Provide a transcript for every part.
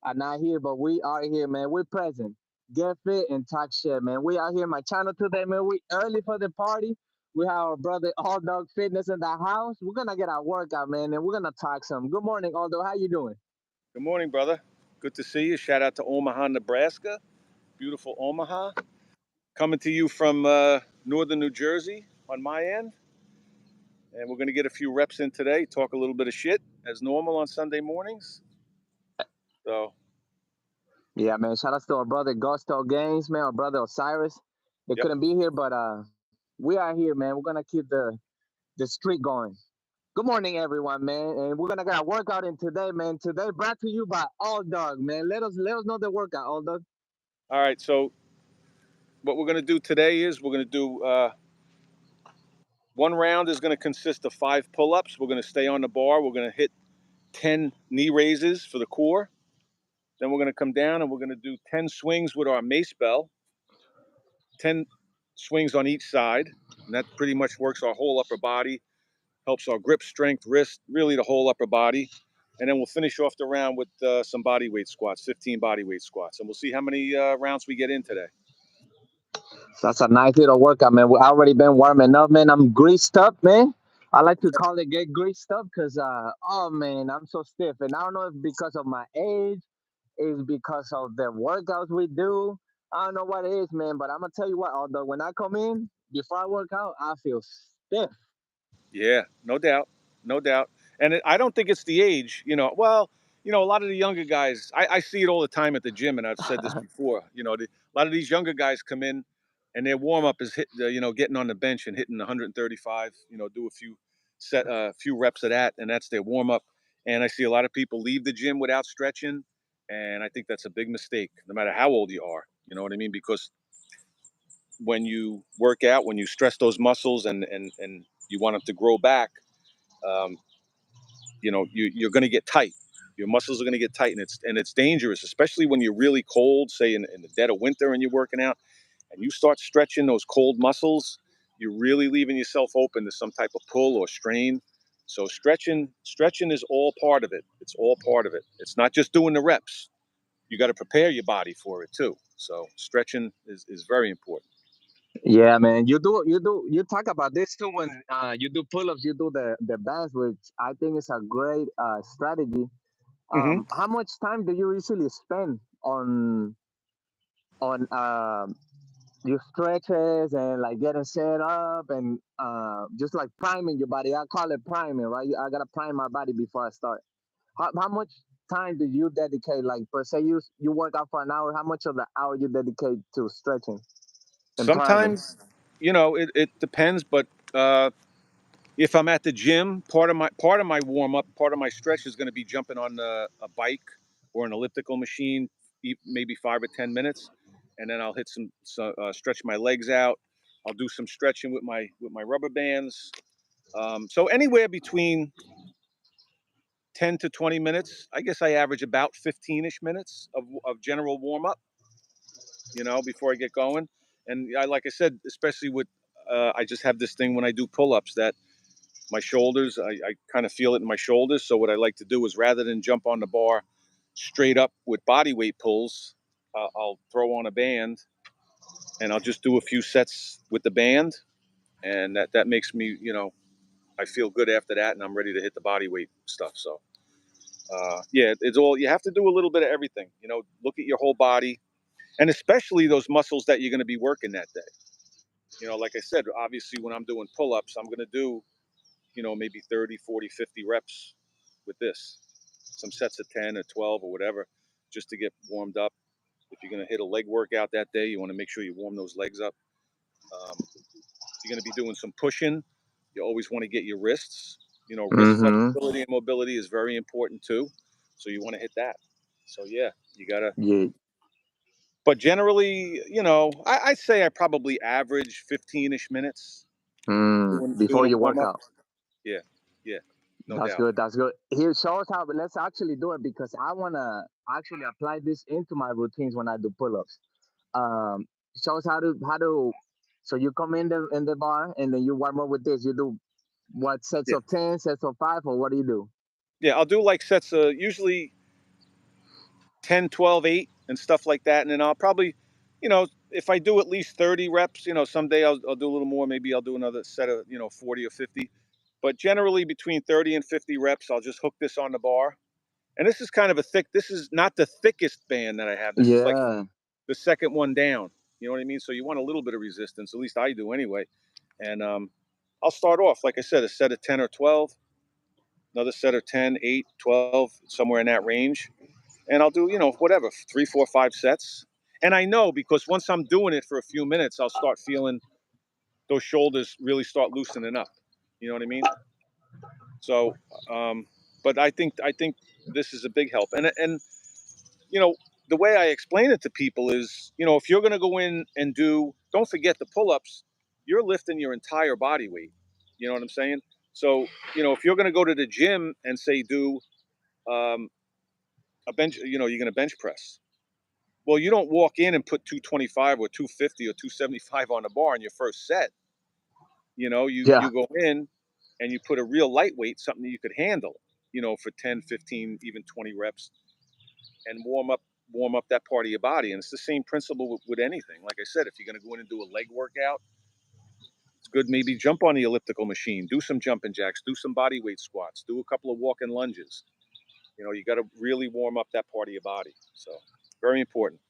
are not here, but we are here, man. We're present. Get fit and talk shit, man. We are here, my channel today, man. We early for the party. We have our brother All Dog Fitness in the house. We're gonna get our workout, man, and we're gonna talk some. Good morning, Aldo. How you doing? Good morning, brother. Good to see you. Shout out to Omaha, Nebraska. Beautiful Omaha. Coming to you from northern New Jersey on my end. And we're going to get a few reps in today, talk a little bit of shit as normal on Sunday mornings. So, Yeah, man. Shout out to our brother Gusto Gaines, man. Our brother Osiris. They yep. couldn't be here, but we are here, man. We're gonna keep the streak going. Good morning, everyone, man, and we're gonna get a workout in today, man. Today, brought to you by All Dog, man. Let us know the workout, All Dog. All right. So, what we're going to do today is we're going to do one round is going to consist of 5 pull-ups. We're going to stay on the bar. We're going to hit 10 knee raises for the core. Then we're going to come down and we're going to do 10 swings with our mace bell. 10 swings on each side, and that pretty much works our whole upper body, helps our grip strength, wrist, really the whole upper body. And then we'll finish off the round with some body weight squats, 15 body weight squats, and we'll see how many rounds we get in today. So that's a nice little workout, man. We already been warming up, man. I'm greased up, man. I like to call it get greased up because, oh man, I'm so stiff, and I don't know if because of my age, is because of the workouts we do. I don't know what it is, man, but I'm gonna tell you what. Although when I come in before I work out, I feel stiff. Yeah, no doubt, no doubt. And I don't think it's the age, Well, a lot of the younger guys, I see it all the time at the gym, and I've said this before. A lot of these younger guys come in, and their warm up is getting on the bench and hitting 135. Do a few reps of that, and that's their warm up. And I see a lot of people leave the gym without stretching, and I think that's a big mistake, no matter how old you are. You know what I mean? Because when you work out, when you stress those muscles and you want them to grow back, um, you're going to get tight. Your muscles are going to get tight, and it's dangerous, especially when you're really cold, say in the dead of winter, and you're working out, and you start stretching those cold muscles. You're really leaving yourself open to some type of pull or strain. So stretching is all part of it. It's all part of it. It's not just doing the reps. You got to prepare your body for it too. So stretching is very important. Yeah, man. You talk about this too when you do pull-ups, you do the bands, which I think is a great strategy. Mm-hmm. How much time do you usually spend on your stretches and like getting set up and just like priming your body? I call it priming, right? I gotta prime my body before I start. How much time do you dedicate? Like per se, you work out for an hour. How much of the hour you dedicate to stretching and priming? Sometimes, it depends, but if I'm at the gym, part of my warm up, part of my stretch is going to be jumping on a bike or an elliptical machine, maybe 5 or 10 minutes, and then I'll hit stretch my legs out. I'll do some stretching with my rubber bands. So anywhere between 10 to 20 minutes. I guess I average about 15-ish minutes of general warm up, before I get going. And like I said, especially with I just have this thing when I do pull-ups that my shoulders, I kind of feel it in my shoulders. So what I like to do is rather than jump on the bar straight up with body weight pulls, I'll throw on a band and I'll just do a few sets with the band. And that makes me, I feel good after that, and I'm ready to hit the body weight stuff. So, yeah, it's all, you have to do a little bit of everything, look at your whole body, and especially those muscles that you're going to be working that day. Like I said, obviously when I'm doing pull-ups, I'm going to do, maybe 30, 40, 50 reps with this, some sets of 10 or 12 or whatever, just to get warmed up. If you're going to hit a leg workout that day, you want to make sure you warm those legs up. If you're going to be doing some pushing, you always want to get your wrists. Wrist Mm-hmm. flexibility and mobility is very important too. So you want to hit that. So yeah, you got to. Yeah. But generally, I'd say I probably average 15-ish minutes doing Before a you warm work up. out. Yeah, yeah, no That's doubt. good. That's good. Here, show us how. Let's actually do it because I wanna actually apply this into my routines when I do pull-ups. Um, show us how to. So you come in the bar and then you warm up with this. You do what sets Yeah, of 10, sets of 5, or what do you do? yeah. I'll do like sets. Usually 10, 12, 8 and stuff like that. And then I'll probably, if I do at least 30 reps, someday I'll do a little more. Maybe I'll do another set of, 40 or 50. But generally between 30 and 50 reps, I'll just hook this on the bar. And this is kind of this is not the thickest band that I have. This is like Yeah. the second one down. You know what I mean? So you want a little bit of resistance. At least I do anyway. And I'll start off, like I said, a set of 10 or 12, another set of 10, 8, 12, somewhere in that range. And I'll do, whatever, 3, 4, 5 sets. And I know because once I'm doing it for a few minutes, I'll start feeling those shoulders really start loosening up. You know what I mean? So, but I think this is a big help. And you know, the way I explain it to people is, if you're going to go in and don't forget the pull-ups, you're lifting your entire body weight. You know what I'm saying? So, if you're going to go to the gym and say do um, a bench, you're going to bench press. Well, you don't walk in and put 225 or 250 or 275 on the bar in your first set. Yeah. You go in and you put a real lightweight, something that you could handle, for 10, 15, even 20 reps, and warm up that part of your body. And it's the same principle with anything. Like I said, if you're going to go in and do a leg workout, it's good maybe jump on the elliptical machine, do some jumping jacks, do some body weight squats, do a couple of walking lunges. You got to really warm up that part of your body. So very important.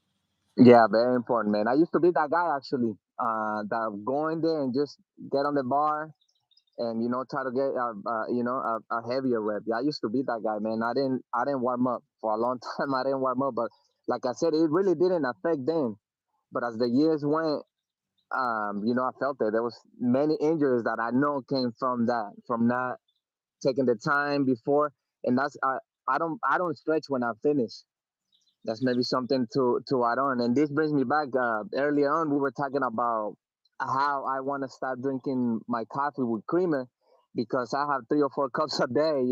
Yeah, very important, man. I used to be that guy actually. That go in there and just get on the bar and try to get a heavier rep. Yeah, I used to be that guy, man. I didn't warm up for a long time. I didn't warm up, but like I said, it really didn't affect then. But as the years went, I felt it. There was many injuries that I know came from that, from not taking the time before, and I don't stretch when I finish. That's maybe something to add on. And this brings me back. Earlier on, we were talking about how I want to start drinking my coffee with creamer because I have 3 or 4 cups a day.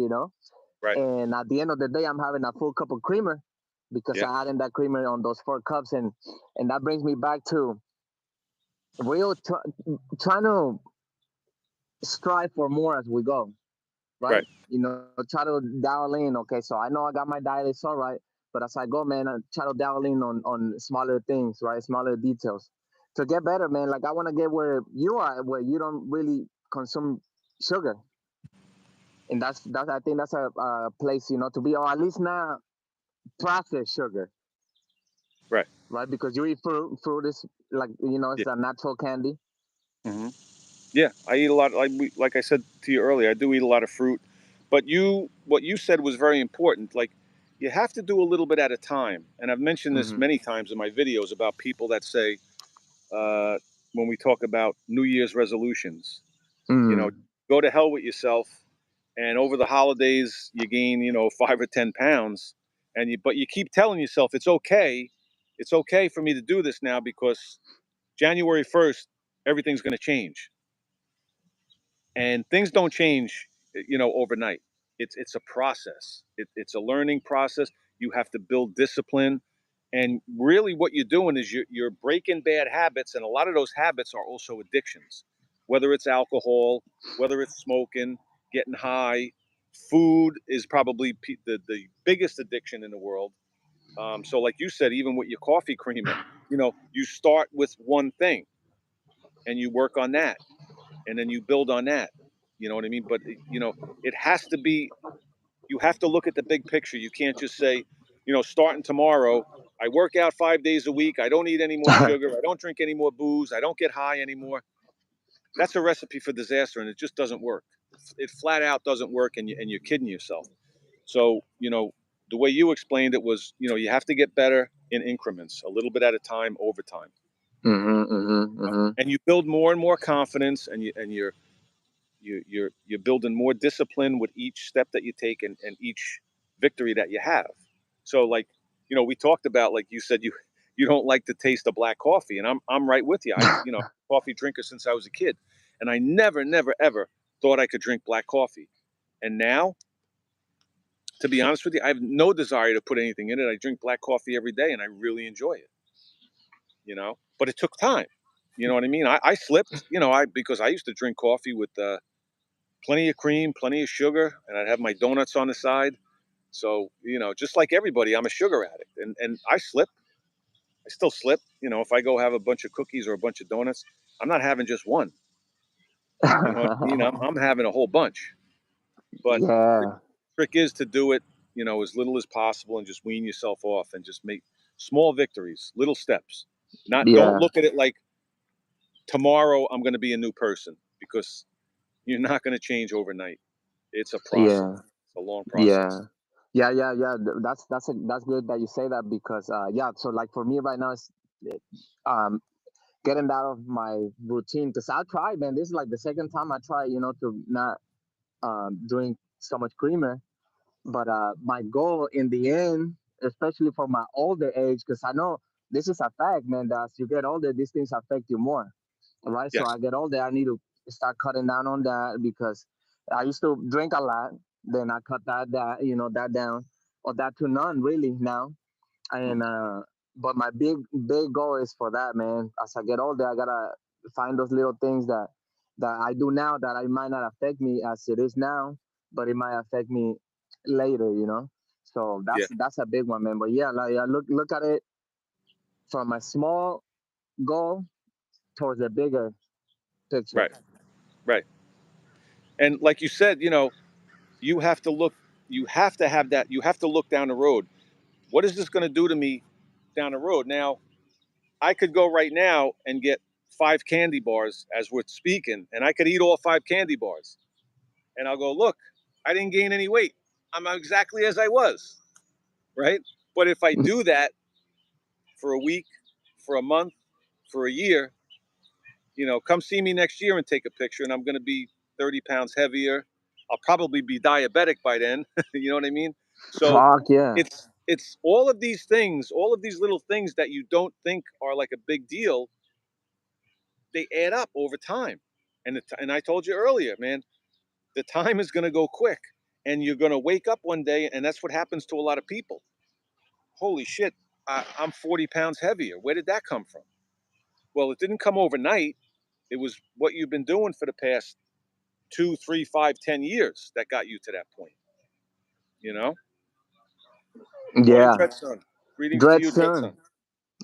Right. And at the end of the day, I'm having a full cup of creamer because Yeah. I added that creamer on those 4 cups, and that brings me back to real trying to strive for more as we go, right? Right. Try to dial in. Okay, so I know I got my diet, it's all right, but as I go, man, I try to dial in on smaller things, right? Smaller details to get better, man. Like I want to get where you are, where you don't really consume sugar, and that's I think that's a place to be, or at least not processed sugar, Right. right? Because you eat fruit. Fruit is like Yeah. it's a natural candy. hmm Yeah. I eat a lot. Like I said to you earlier, I do eat a lot of fruit. But what you said was very important. Like, you have to do a little bit at a time. And I've mentioned this Mm-hmm. many times in my videos about people that say, uh, when we talk about New Year's resolutions, you know, Mm. go to hell with yourself. And over the holidays, you gain, 5 or 10 pounds, but you keep telling yourself it's okay. It's okay for me to do this now because January 1st, everything's going to change, and things don't change, overnight. It's a process. It's a learning process. You have to build discipline, and really, what you're doing is you're breaking bad habits, and a lot of those habits are also addictions. Whether it's alcohol, whether it's smoking, getting high, food is probably the biggest addiction in the world. So, like you said, even with your coffee creamer, you start with one thing and you work on that, and then you build on that. You know what I mean? But it has to be. You have to look at the big picture. You can't just say, starting tomorrow, I work out 5 days a week. I don't eat any more sugar. I don't drink any more booze. I don't get high anymore. That's a recipe for disaster, and it just doesn't work. It flat out doesn't work, and you're kidding yourself. So, the way you explained it was, you have to get better in increments, a little bit at a time, over time, Mm-hmm, mm-hmm, mm-hmm. and you build more and more confidence, and you're building more discipline with each step that you take, and each victory that you have. So, like, we talked about, like you said, you don't like the taste of black coffee, and I'm right with you. Coffee drinker since I was a kid, and I never ever thought I could drink black coffee. And now, to be honest with you, I have no desire to put anything in it. I drink black coffee every day, and I really enjoy it. But it took time. You know what I mean? I slipped. Because I used to drink coffee with plenty of cream, plenty of sugar, and I'd have my donuts on the side. So, just like everybody, I'm a sugar addict, and I slip. I still slip. If I go have a bunch of cookies or a bunch of donuts, I'm not having just one. You know what I mean? I'm having a whole bunch. But the Yeah, trick is to do it, as little as possible, and just wean yourself off and just make small victories, little steps. Don't yeah, look at it like tomorrow I'm going to be a new person, because you're not going to change overnight. It's a process. yeah, It's a long yeah. process. Yeah. That's good that you say that because yeah. So like for me right now, it's um getting out of my routine because I tried, man. This is like the second time I try, to not drink so much creamer. But my goal in the end, especially for my older age, because I know this is a fact, man, that as you get older, these things affect you more, right? So Yes. I get older, I need to start cutting down on that because I used to drink a lot. Then I cut that down, or that to none, really now. And but my big goal is for that, man. As I get older, I gotta find those little things that I do now that I might not affect me as it is now, but it might affect me later. So Yeah. that's a big one, man. But yeah, like look at it from a small goal towards a bigger picture. Right. Right. And like you said, you have to look. You have to have that. You have to look down the road. What is this going to do to me down the road? Now, I could go right now and get 5 candy bars as we're speaking, and I could eat all 5 candy bars. And I'll go, look, I didn't gain any weight. I'm exactly as I was, right? But if I do that for a week, for a month, for a year, come see me next year and take a picture, and I'm going to be 30 pounds heavier. I'll probably be diabetic by then. You know what I mean? So Fuck yeah. it's all of these things, all of these little things that you don't think are like a big deal, they add up over time. And I told you earlier, man, the time is going to go quick, and you're going to wake up one day, and that's what happens to a lot of people. Holy shit, I'm 40 pounds heavier. Where did that come from? Well, it didn't come overnight. It was what you've been doing for the past 2, 3, 5, 10 years that got you to that point. You know. Morning, Yeah. Dread Son. Greetings to you, Dread Son. Dreadson.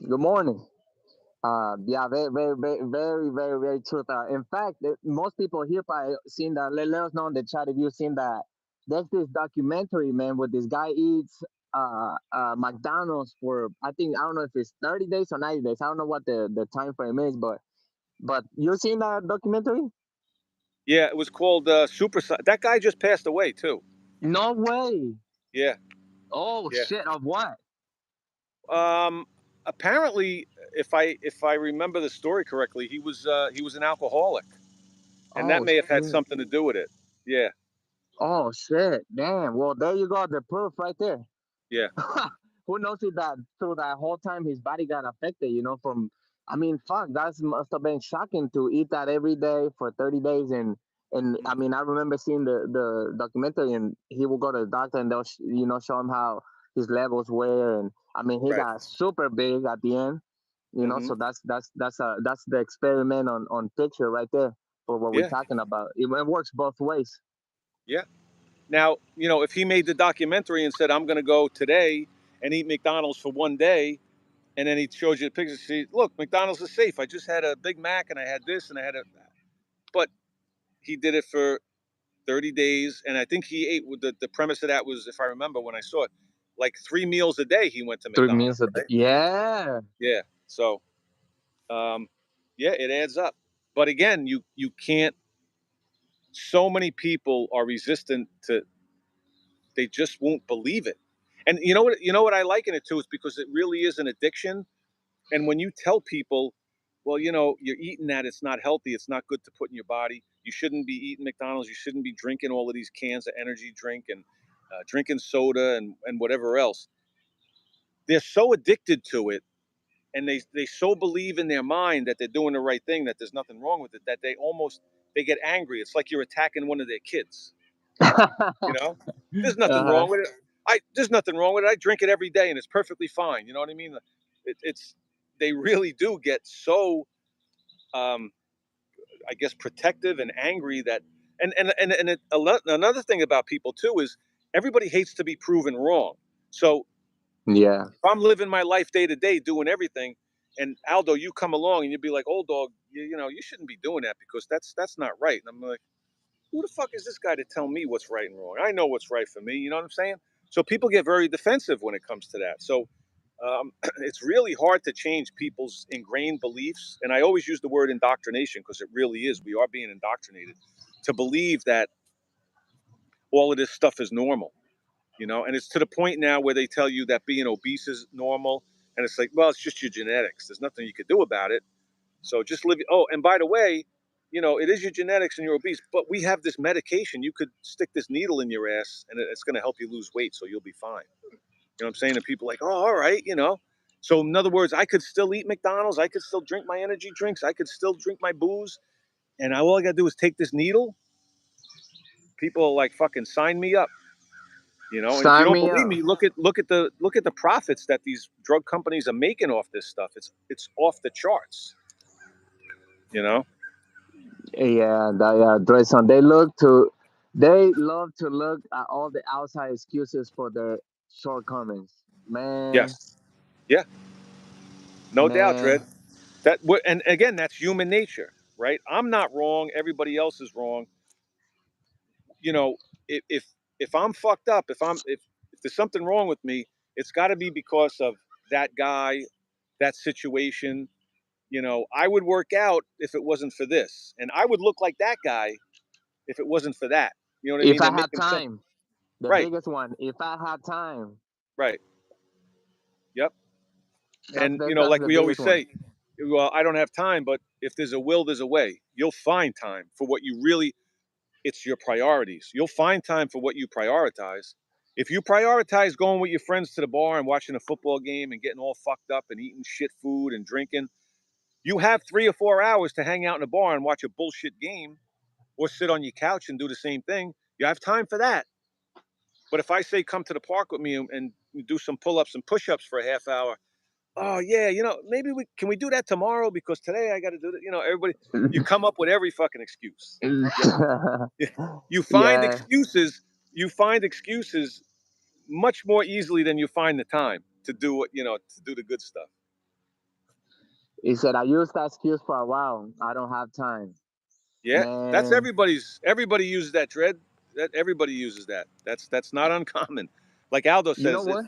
Good morning. Yeah, very, very, very, very, very, very true. In fact, most people here probably seen that. Let us know in the chat if you've seen that. There's this documentary, man, where this guy eats McDonald's for I don't know if it's 30 days or 90 days. I don't know what the time frame is, but you seen that documentary? Yeah, it was called Super. That guy just passed away too. No way. Yeah, Oh yeah. shit! Of what? Um, Apparently, if I remember the story correctly, he was an alcoholic, and that Oh may have had shit! something to do with it. Yeah, Oh shit! Damn. Well, there you go. The proof right there. yeah. Who knows if that through that whole time his body got affected, from I mean, fuck, that must have been shocking to eat that every day for 30 days and I mean, I remember seeing the documentary and he will go to the doctor and they'll show him how his levels were and I mean, he Right. got super big at the end, Hmm. so that's the experiment on picture right there for what we're Yeah, talking about. It works both ways. yeah. Now, if he made the documentary and said, "I'm going to go today and eat McDonald's for one day," and then he shows you the pictures, see, look, McDonald's is safe. I just had a Big Mac and I had this and I had a, but he did it for 30 days, and I think he ate with the premise of that was, if I remember when I saw it, like 3 meals a day he went to 3 meals McDonald's, a day. right? Yeah. Yeah. So, um, yeah, it adds up. But again, you can't. So many people are resistant to. They just won't believe it. And you know what I liken it to is because it really is an addiction. And when you tell people, well, you're eating that, it's not healthy, it's not good to put in your body. You shouldn't be eating McDonald's. You shouldn't be drinking all of these cans of energy drink and drinking soda and whatever else. They're so addicted to it, and they so believe in their mind that they're doing the right thing, that there's nothing wrong with it, that they get angry. It's like you're attacking one of their kids. You know, there's nothing Uh-huh. wrong with it. There's nothing wrong with it. I drink it every day, and it's perfectly fine. You know what I mean? It's they really do get so um, I guess protective and angry that, and another thing about people too is everybody hates to be proven wrong. So Yeah. if I'm living my life day to day doing everything, and Aldo, you come along and you'd be like, "Old dog, you shouldn't be doing that because that's not right." And I'm like, "Who the fuck is this guy to tell me what's right and wrong? I know what's right for me." You know what I'm saying? So people get very defensive when it comes to that. So it's really hard to change people's ingrained beliefs. And I always use the word indoctrination because it really is. We are being indoctrinated to believe that all of this stuff is normal. And it's to the point now where they tell you that being obese is normal, and it's like, well, it's just your genetics. There's nothing you could do about it. So just live. Oh, and by the way, it is your genetics and you're obese, but we have this medication. You could stick this needle in your ass, and it's going to help you lose weight, so you'll be fine. You know what I'm saying? And people are like, oh, all right. So in other words, I could still eat McDonald's. I could still drink my energy drinks. I could still drink my booze, and all I got to do is take this needle. People are like, fucking sign me up. And if you Sign don't me believe up. me, look at the profits that these drug companies are making off this stuff. It's off the charts. You know? Yeah, Drayson, they love to look at all the outside excuses for their shortcomings. Man, Yes. Yeah. No doubt, Dred. man, And again, that's human nature, right? I'm not wrong. Everybody else is wrong. You know, if I'm fucked up, if there's something wrong with me, it's got to be because of that guy, that situation. I would work out if it wasn't for this, and I would look like that guy if it wasn't for that. You know what I if mean? They're I had making sense. time, the Right. biggest one, if I had time, Right. Yep. And that's like the we always biggest one. say, well, I don't have time, but if there's a will, there's a way. You'll find time for what you really. It's your priorities. You'll find time for what you prioritize. If you prioritize going with your friends to the bar and watching a football game and getting all fucked up and eating shit food and drinking, you have 3 or 4 hours to hang out in a bar and watch a bullshit game or sit on your couch and do the same thing. You have time for that. But if I say come to the park with me and do some pull-ups and push-ups for a half hour, oh yeah, maybe we can we do that tomorrow because today I got to do it. Everybody, you come up with every fucking excuse. You, you find Yeah, excuses. You find excuses much more easily than you find the time to do to do the good stuff. he said I used that excuse for a while. I don't have time, Yeah, that's man. everybody uses that, Dread. That everybody uses that. That's not uncommon. Like Aldo You know says, what?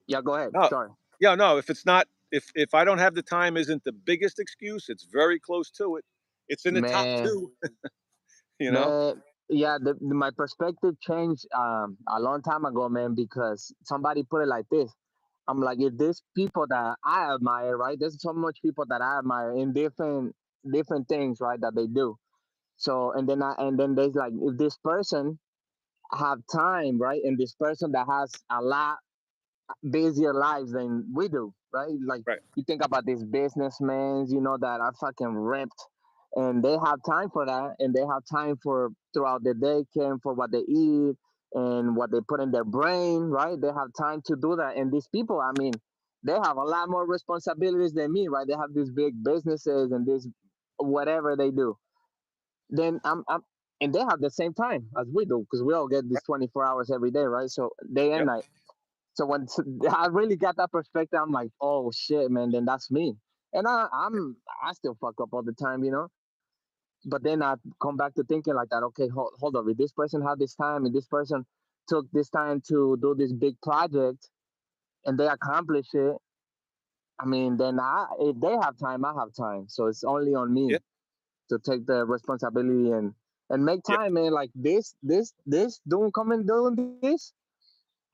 Yeah, go ahead. no, Sorry, yeah, no. If it's not, if I don't have the time, isn't the biggest excuse. It's very close to it. It's in the top man. two. You know. Man, yeah, my perspective changed a long time ago, man, because somebody put it like this. I'm like, if there's people that I admire, right? There's so much people that I admire in different things, right, that they do. So and then there's like if this person have time, right, and this person that has a lot busier lives than we do, right? Like Right. you think about these businessmen, that are fucking ripped, and they have time for that, and they have time for throughout the day caring for what they eat and what they put in their brain, right? They have time to do that, and these people, I mean, they have a lot more responsibilities than me, right? They have these big businesses and this whatever they do. Then I'm and they have the same time as we do because we all get these Right. 24 hours every day, right? So day and Yep. night. So when I really got that perspective, I'm like, oh shit, man, then that's me. And I still fuck up all the time. But then I come back to thinking like that. Okay, hold up. If this person had this time, and this person took this time to do this big project, and they accomplish it, I mean, then if they have time, I have time. So it's only on me Yep. to take the responsibility and make Yep. time, man. Like this doing this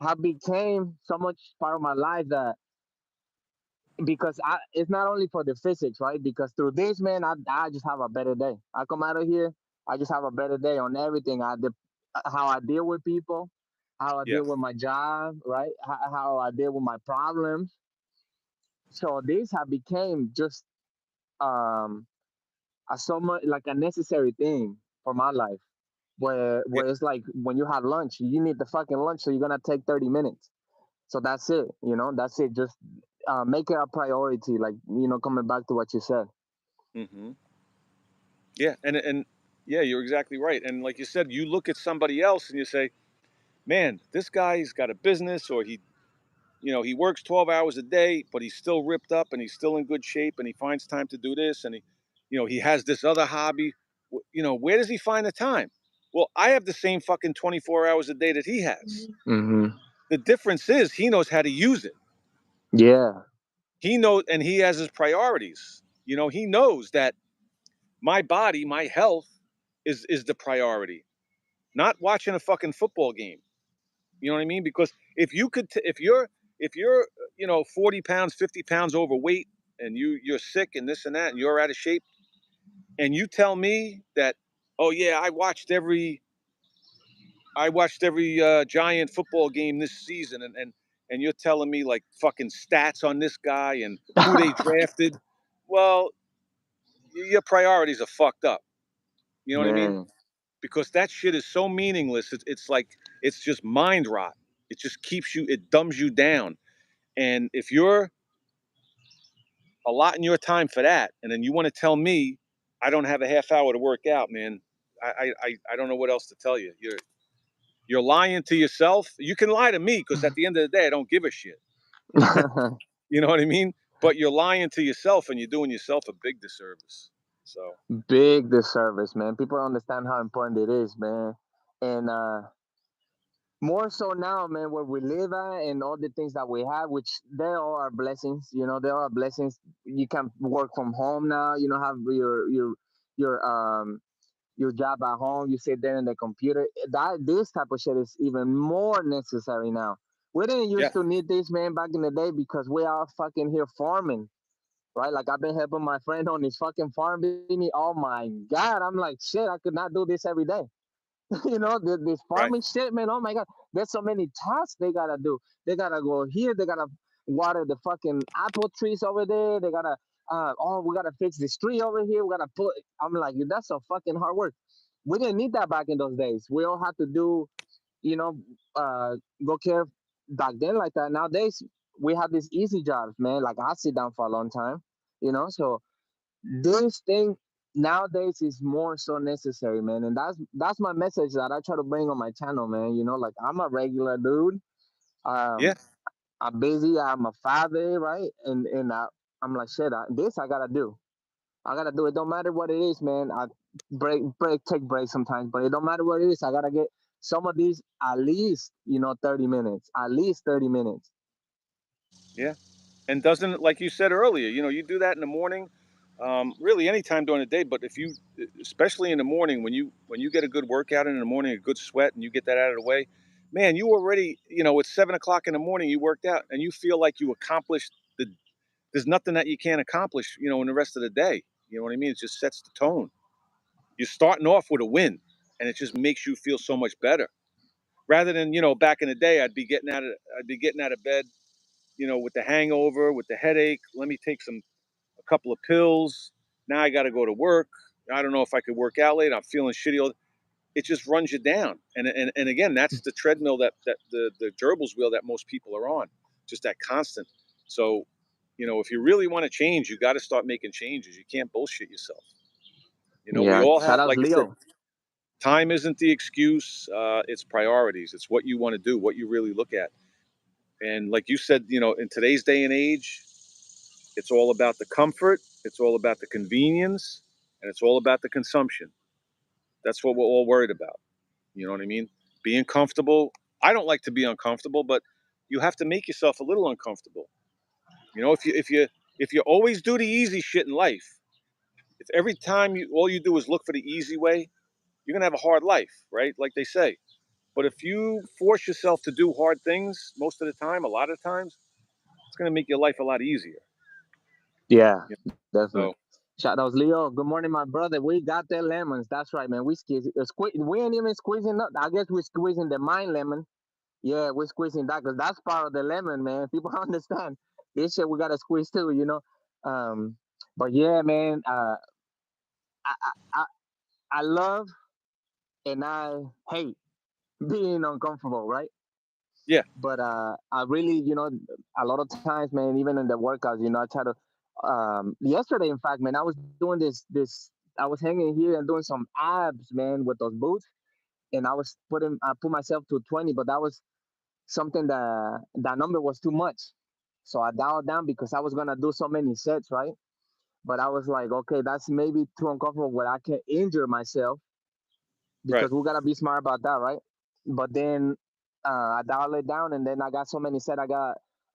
have became so much part of my life that because it's not only for the physics, right? Because through this, man, I just have a better day. I come out of here, I just have a better day on everything. How I deal with people, how I Yeah. deal with my job, right? How I deal with my problems. So this have became just um a so much like a necessary thing for my life. Yeah. Where it's like when you have lunch, you need the fucking lunch, so you're gonna take 30 minutes. So that's it. That's it. Just make it a priority. Like coming back to what you said. Mm-hmm. Yeah. And yeah, you're exactly right. And like you said, you look at somebody else and you say, man, this guy's got a business, or he works 12 hours a day, but he's still ripped up and he's still in good shape, and he finds time to do this, and he has this other hobby. Where does he find the time? Well, I have the same fucking 24 hours a day that he has. Mm-hmm. The difference is he knows how to use it. Yeah. He knows, and he has his priorities. He knows that my body, my health is the priority, not watching a fucking football game. You know what I mean? Because if you're 40 pounds, 50 pounds overweight, and you're sick and this and that, and you're out of shape, and you tell me that, oh yeah, I watched every Giant football game this season, and you're telling me like fucking stats on this guy and who they drafted. Well, your priorities are fucked up. You know what I mean? Man. Because that shit is so meaningless. It's like it's just mind rot. It just it dumbs you down. And if you're allotting your time for that, and then you want to tell me I don't have a half hour to work out, man, I don't know what else to tell you. You're lying to yourself. You can lie to me because at the end of the day, I don't give a shit. You know what I mean? But you're lying to yourself, and you're doing yourself a big disservice. So Big disservice, man. People don't understand how important it is, man. And more so now, man, where we live at and all the things that we have, which they all are blessings. There are blessings. You can work from home now. Have your your job at home. You sit there in the computer. That this type of shit is even more necessary now. We didn't yeah, used to need this, man, back in the day because we are fucking here farming, right? Like I've been helping my friend on his fucking farm. Oh my god, I'm like shit. I could not do this every day. This right, farming shit, man. Oh my god, there's so many tasks they gotta do. They gotta go here. They gotta water the fucking apple trees over there. They gotta we gotta fix this tree over here. We gotta put. I'm like, that's so fucking hard work. We didn't need that back in those days. We all had to do, you know, uh, go care back then like that. Nowadays, we have these easy jobs, man. Like I sit down for a long time, so this thing nowadays is more so necessary, man. And that's my message that I try to bring on my channel, man. Like I'm a regular dude. yeah, Um, I'm busy. I'm a father, right? And I'm like, shit. This I gotta do. I gotta do it. Don't matter what it is, man. I take breaks sometimes, but it don't matter what it is. I gotta get some of these at least, 30 minutes. At least 30 minutes. yeah. And doesn't, like you said earlier, you do that in the morning, really anytime during the day. But especially in the morning, when you get a good workout in the morning, a good sweat, and you get that out of the way, man, you already, it's 7 o'clock in the morning, you worked out, and you feel like you accomplished there's nothing that you can't accomplish, in the rest of the day. You know what I mean? It just sets the tone. You're starting off with a win, and it just makes you feel so much better. Rather than, back in the day, I'd be getting out of bed, with the hangover, with the headache. Let me take a couple of pills. Now I got to go to work. I don't know if I could work out later. I'm feeling shitty. It just runs you down. And again, that's the treadmill that the gerbils wheel that most people are on. Just that constant. So, if you really want to change, you got to start making changes. You can't bullshit yourself. We Yeah. all have, Shout out like you said, Leo. time isn't the excuse. It's priorities. It's what you want to do, what you really look at. And like you said, in today's day and age, it's all about the comfort, it's all about the convenience, and it's all about the consumption. That's what we're all worried about. You know what I mean? Being comfortable. I don't like to be uncomfortable, but you have to make yourself a little uncomfortable. If you always do the easy shit in life, if every time all you do is look for the easy way, you're gonna have a hard life, right? Like they say. But if you force yourself to do hard things most of the time, a lot of times, it's gonna make your life a lot easier. Yeah, You definitely. know? So Shout out Leo. Good morning, my brother. We got the lemons. That's right, man. We ain't even squeezing up. I guess we're squeezing the mine lemon. Yeah, we're squeezing that because that's part of the lemon, man. People don't understand this shit. We gotta squeeze too. Um, but yeah, man. I, I I I love and I hate being uncomfortable, right? yeah, But I really, a lot of times, man, even in the workouts, I try to. Yesterday, in fact, man, I was doing this. I was hanging here and doing some abs, man, with those boots. and I put myself to 20, but that was something that number was too much. So I dialed down because I was gonna do so many sets, right? But I was like, okay, that's maybe too uncomfortable where I can injure myself Right. because we gotta be smart about that, right? But then I dialed it down, and then I got so many sets. I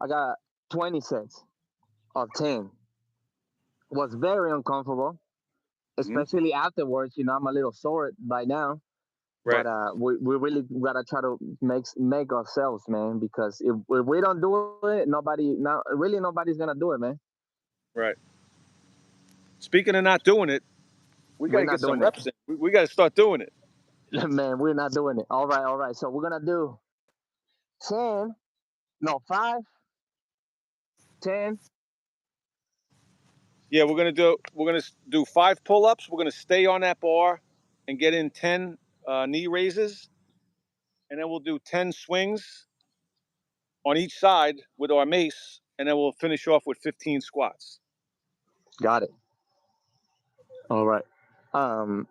got 20 sets of 10. Was very uncomfortable, Hmm. especially afterwards. I'm a little sore by now, but Right. we really gotta try to make ourselves, man, because if we don't do it, nobody's gonna do it, man. Right. Speaking of not doing it, we got We're to get not some doing it. reps in. We got to start doing it. Man, we're not doing it. All right. So we're gonna do 10, no, 5, 10. Yeah, we're gonna do 5 pull-ups. We're gonna stay on that bar and get in 10 knee raises, and then we'll do 10 swings on each side with our mace, and then we'll finish off with 15 squats. Got it. All right. Um.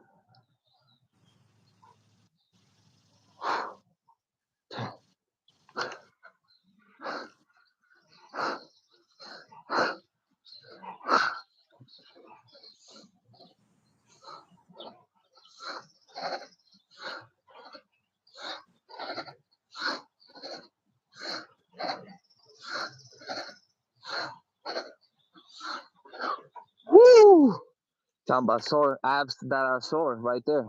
Woo! Talking about sore abs that are sore right there.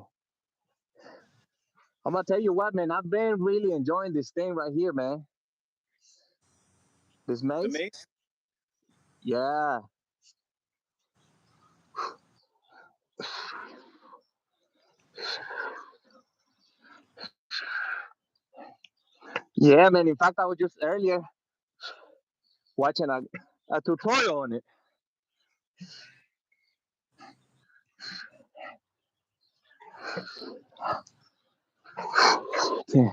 I'm gonna tell you what, man. I've been really enjoying this thing right here, man. This The maze. mace. Yeah. Yeah, man. In fact, I was just earlier watching a tutorial on it. Yeah.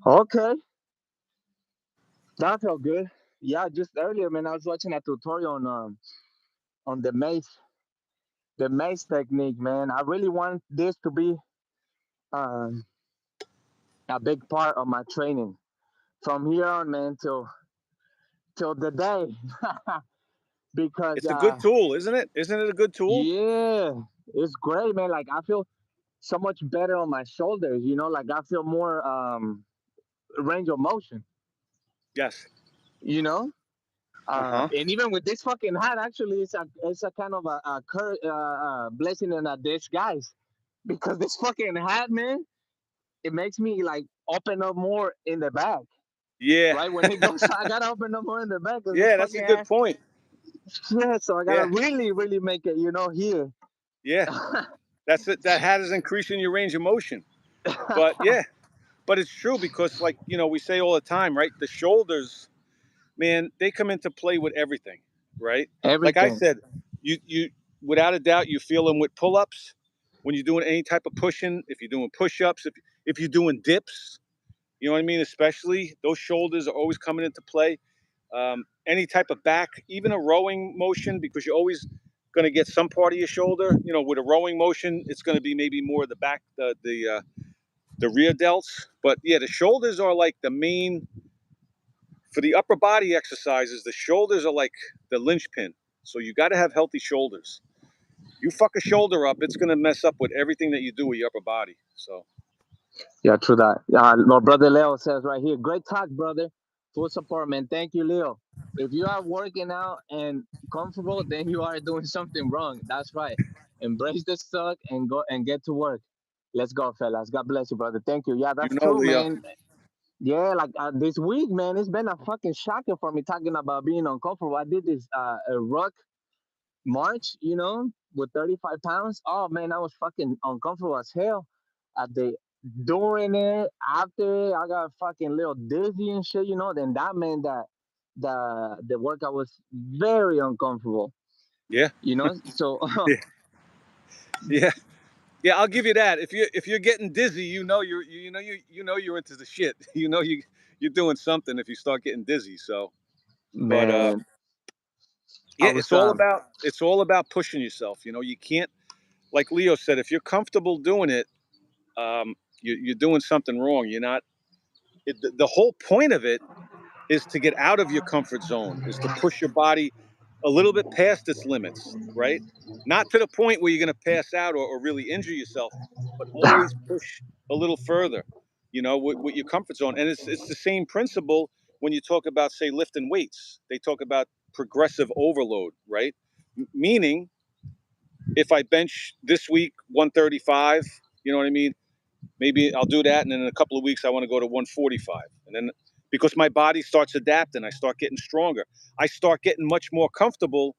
Okay, that felt good. Yeah, just earlier, man, I was watching a tutorial on the maze technique, man. I really want this to be um a big part of my training from here on, man, till the day. Because It's a good tool, isn't it? Isn't it a good tool? yeah, it's great, man. Like I feel so much better on my shoulders. Like I feel more range of motion. Yes. You know. Uh huh. And even with this fucking hat, actually, it's a kind of blessing in a disguise, because this fucking hat, man, it makes me like open up more in the back. Yeah. Right when it goes, I gotta open up more in the back because this Yeah, that's a fucking good hat. point. Yeah, so I gotta Yeah. really, really make it, here. Yeah. That's it. That hat is increasing your range of motion. But yeah, but it's true because, like, we say all the time, right? The shoulders, man, they come into play with everything, right? Like I Everything, said, you without a doubt, you feel them with pull-ups when you're doing any type of pushing. If you're doing push-ups, if you're doing dips, you know what I mean. Especially those shoulders are always coming into play. Any type of back, even a rowing motion, because you're always going to get some part of your shoulder. With a rowing motion, it's going to be maybe more the back, the rear delts. But yeah, the shoulders are like the main for the upper body exercises. The shoulders are like the linchpin. So you got to have healthy shoulders. You fuck a shoulder up, it's going to mess up with everything that you do with your upper body. So yeah, true that. My brother Leo says right here, great talk, brother. Full support, man. Thank you, Leo. If you are working out and comfortable, then you are doing something wrong. That's right. Embrace the suck and go and get to work. Let's go, fellas. God bless you, brother. Thank you. Yeah, that's true, Leo. man. Yeah, like this week, man, it's been a fucking shocker for me talking about being uncomfortable. I did this a ruck march, with 35 pounds. Oh man, I was fucking uncomfortable as hell. At the During it, after it, I got fucking little dizzy and shit. Then that meant that the workout was very uncomfortable. Yeah, So yeah, yeah, yeah. I'll give you that. If you're getting dizzy, you're into the shit. You're doing something if you start getting dizzy. So, but man, I yeah, was it's all about pushing yourself. You can't, like Leo said, if you're comfortable doing it, you're doing something wrong. You're not. The whole point of it is to get out of your comfort zone, is to push your body a little bit past its limits, right? Not to the point where you're going to pass out or really injure yourself, but always push a little further, with your comfort zone. And it's the same principle when you talk about, say, lifting weights. They talk about progressive overload, right? Meaning, if I bench this week 135, you know what I mean? Maybe I'll do that, and then in a couple of weeks I want to go to 145, and then because my body starts adapting, I start getting stronger. I start getting much more comfortable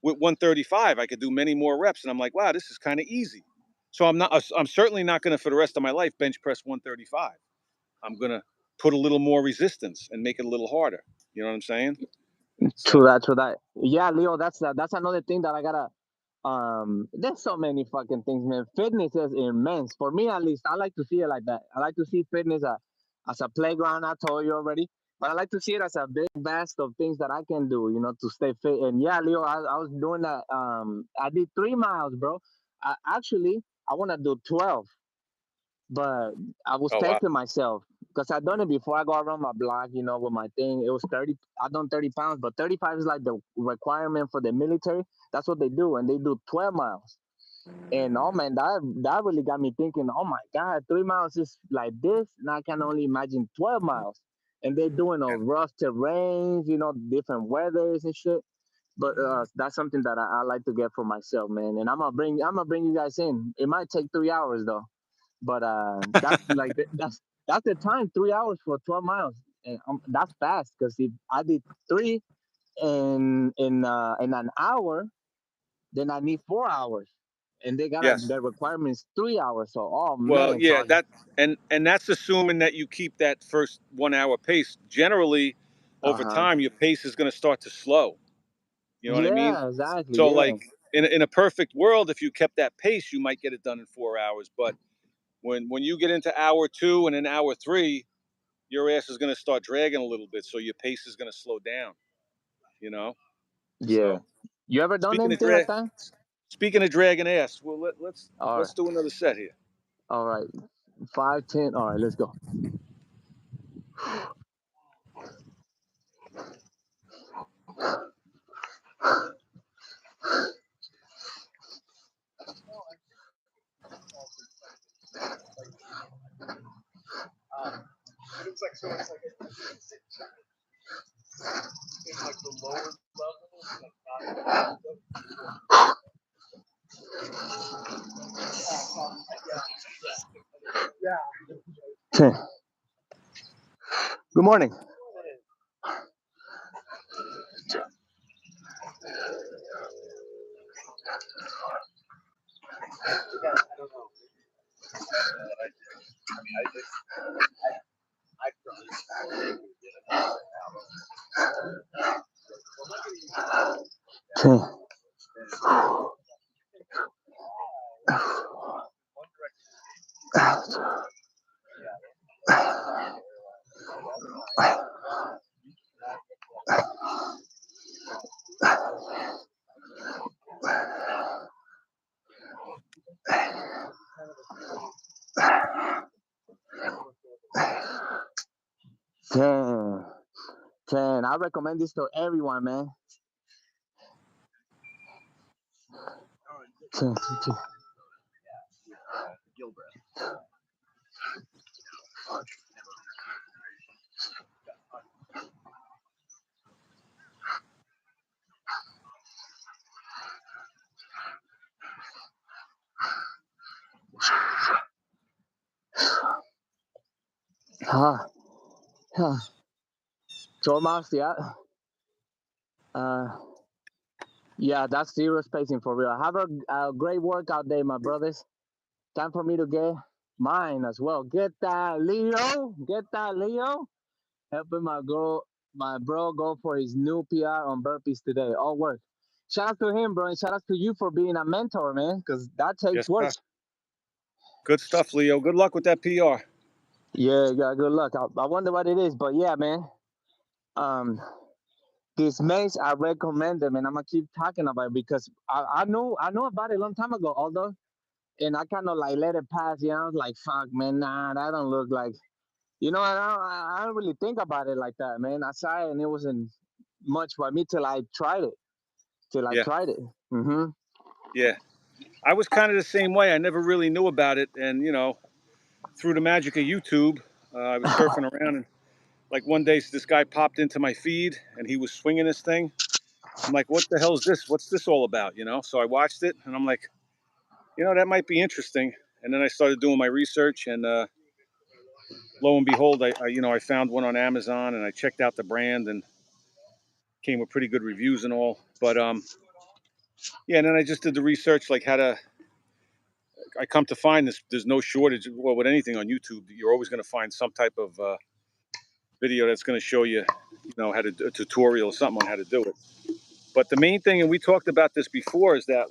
with 135. I could do many more reps, and I'm like, wow, this is kind of easy. So I'm certainly not going to, for the rest of my life, bench press 135. I'm going to put a little more resistance and make it a little harder. You know what I'm saying? true So that, true that. Yeah, Leo, that's another thing that I gotta. There's so many fucking things, man. Fitness is immense for me, at least. I like to see it like that. I like to see fitness as a playground. I told you already, but I like to see it as a big vast of things that I can do, to stay fit. And yeah, Leo, I was doing that. I did 3 miles, bro. Actually, I want to do 12, but I was oh wow. testing myself because I done it before. I go around my block, with my thing. It was 30. I done 30 pounds, but 35 is like the requirement for the military. That's what they do, and they do 12 miles. And oh man, that really got me thinking. Oh my God, 3 miles is like this, and I can only imagine 12 miles. And they're doing a rough terrains, different weathers and shit. But that's something that I like to get for myself, man. And I'm gonna bring you guys in. It might take 3 hours though, but that's like that's the time, 3 hours for 12 miles, and that's fast because if I did three in an hour, then I need 4 hours, and they got Yes. the requirements 3 hours. So oh Well, man, yeah, and that's assuming that you keep that first 1 hour pace. Generally, uh over huh, time, your pace is going to start to slow. You know what I mean? yeah, exactly, So, yeah, like in a perfect world, if you kept that pace, you might get it done in 4 hours. But when you get into hour two and then hour three, your ass is going to start dragging a little bit. So your pace is going to slow down. You know. yeah. So You ever done speaking of anything like drag, that? speaking of dragging ass, well All right, let's do another set here. all right, 5, 10. All right, let's go. Ten. Good morning. Ten. Ten. 10. I recommend this to everyone, man. 10, 10. Ah. 12 miles, yeah. Uh, yeah, that's zero spacing for real. Have a great workout day, my brothers. Time for me to get mine as well. Get that, Leo. Get that, Leo. Helping my bro, go for his new PR on burpees today. All work. Shout out to him, bro, and shout out to you for being a mentor, man, because that takes Yes, work. sir. Good stuff, Leo. Good luck with that PR. Yeah, good luck. I wonder what it is, but yeah, man. Um, this mace, I recommend them, and I'm gonna keep talking about it because I know about it a long time ago, although, and I kind of like let it pass. You know, I was like, fuck, man, nah, that don't look like. I don't really think about it like that, man. I saw it and it wasn't much for me till I tried it. Yeah, Mm-hmm. yeah. I was kind of the same way. I never really knew about it, and through the magic of YouTube, I was surfing around, and like one day this guy popped into my feed, and he was swinging this thing. I'm like, what the hell is this? What's this all about? So I watched it, and I'm like, that might be interesting. And then I started doing my research, and lo and behold, I found one on Amazon, and I checked out the brand, and came with pretty good reviews and all. But yeah, and then I just did the research, like how to. I come to find this. There's no shortage. Well, with anything on YouTube, you're always going to find some type of video that's going to show you, how to do a tutorial or something on how to do it. But the main thing, and we talked about this before, is that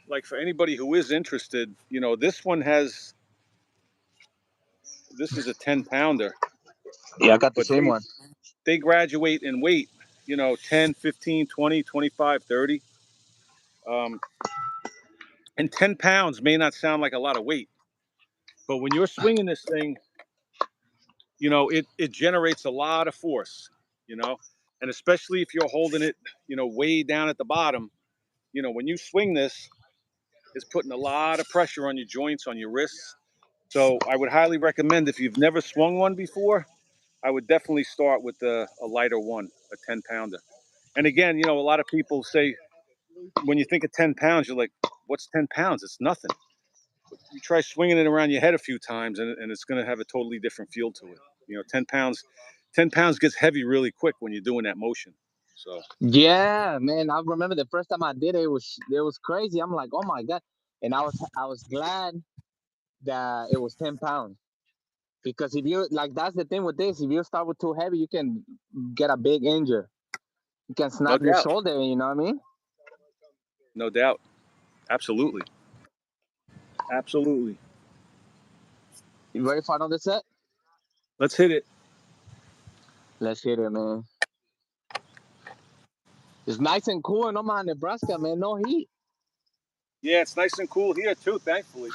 like for anybody who is interested, this is a 10-pounder, Yeah, I got the but same one. they graduate in weight, 10, 15, 20, 25, 30. And 10 pounds may not sound like a lot of weight, but when you're swinging this thing, it generates a lot of force, and especially if you're holding it, way down at the bottom, when you swing this, it's putting a lot of pressure on your joints, on your wrists. So I would highly recommend, if you've never swung one before, I would definitely start with a lighter one, a 10-pounder. And again, a lot of people say, when you think of 10 pounds, you're like, what's 10 pounds? It's nothing. But you try swinging it around your head a few times, and it's going to have a totally different feel to it. 10 pounds gets heavy really quick when you're doing that motion. So, Yeah, man. I remember the first time I did it, it was crazy. I'm like, oh my god, and I was glad that it was 10 pounds because if you like, that's the thing with this. If you start with too heavy, you can get a big injury. You can no snap your doubt. shoulder. You know what I mean? No doubt. Absolutely. Absolutely. You ready for another set? Let's hit it. Let's hit it, man. It's nice and cool in Omaha, Nebraska, man. No heat. Yeah, it's nice and cool here, too, thankfully.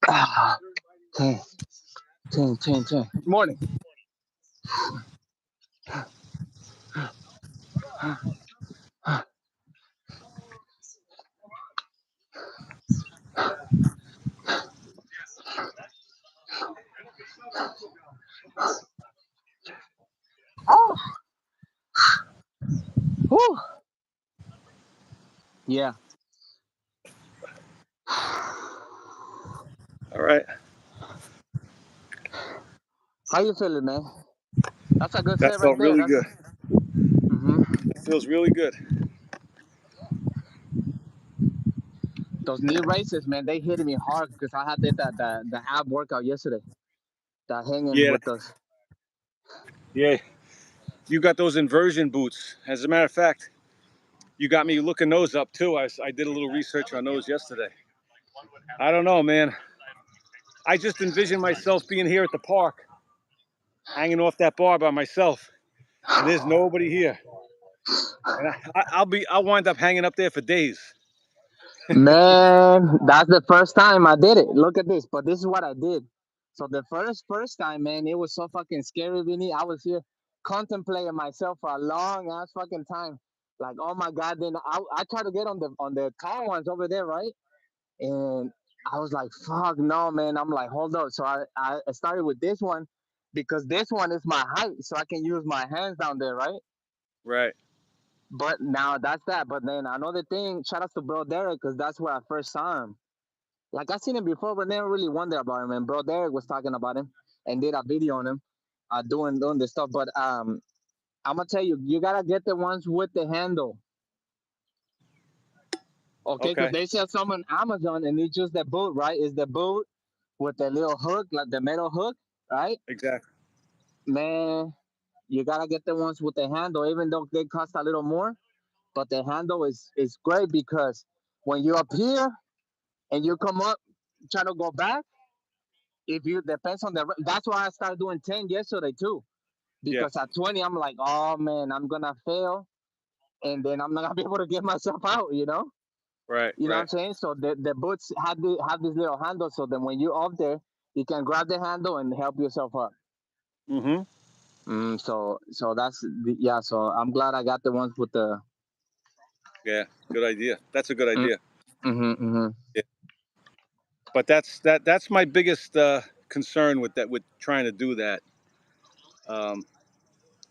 Ah, 10, 10, 10, 10. Good morning. Oh, whew. Yeah. All right. How you feeling, man? That's a good That set right felt there. really That's good. hmm It feels really good. those knee races, man. They hitting me hard because I had did that the ab workout yesterday. That hanging Yeah, with us. yeah. You got those inversion boots. As a matter of fact, you got me looking those up too. I did a little research on those yesterday. I don't know, man. I just envision myself being here at the park, hanging off that bar by myself, and there's nobody here. And I'll wind up hanging up there for days. Man, that's the first time I did it. Look at this. But this is what I did. So the first time, man, it was so fucking scary, Vinny. I was here contemplating myself for a long ass fucking time. Like, oh my god. Then I tried to get on the tall ones over there, right? And I was like, fuck no, man. I'm like, hold up. So I started with this one because this one is my height, so I can use my hands down there, right? Right. But now that's that. But then another thing, shout out to Bro Derek, because that's where I first saw him. Like I seen him before, but never really wondered about him. And Bro Derek was talking about him and did a video on him, doing this stuff. But I'm gonna tell you, you gotta get the ones with the handle, okay? Because Okay. they sell some on Amazon, and it's just the boot, right? Is the boot with the little hook, like the metal hook, right? Exactly. Man, you gotta get the ones with the handle, even though they cost a little more. But the handle is great because when you're up here and you come up, try to go back. If you depends on the, that's why I started doing 10 yesterday too. Yeah. Because at 20, I'm like, oh man, I'm gonna fail, and then I'm not gonna be able to get myself out. Right. You know what Right. I'm saying? So the boots have this little handle, so then when you're up there, you can grab the handle and help yourself up. Mm-hmm. So that's yeah. So I'm glad I got the ones with the. Yeah. Good idea. That's a good Mm, idea. mm-hmm. Yeah. But that's my biggest concern with that, with trying to do that, um,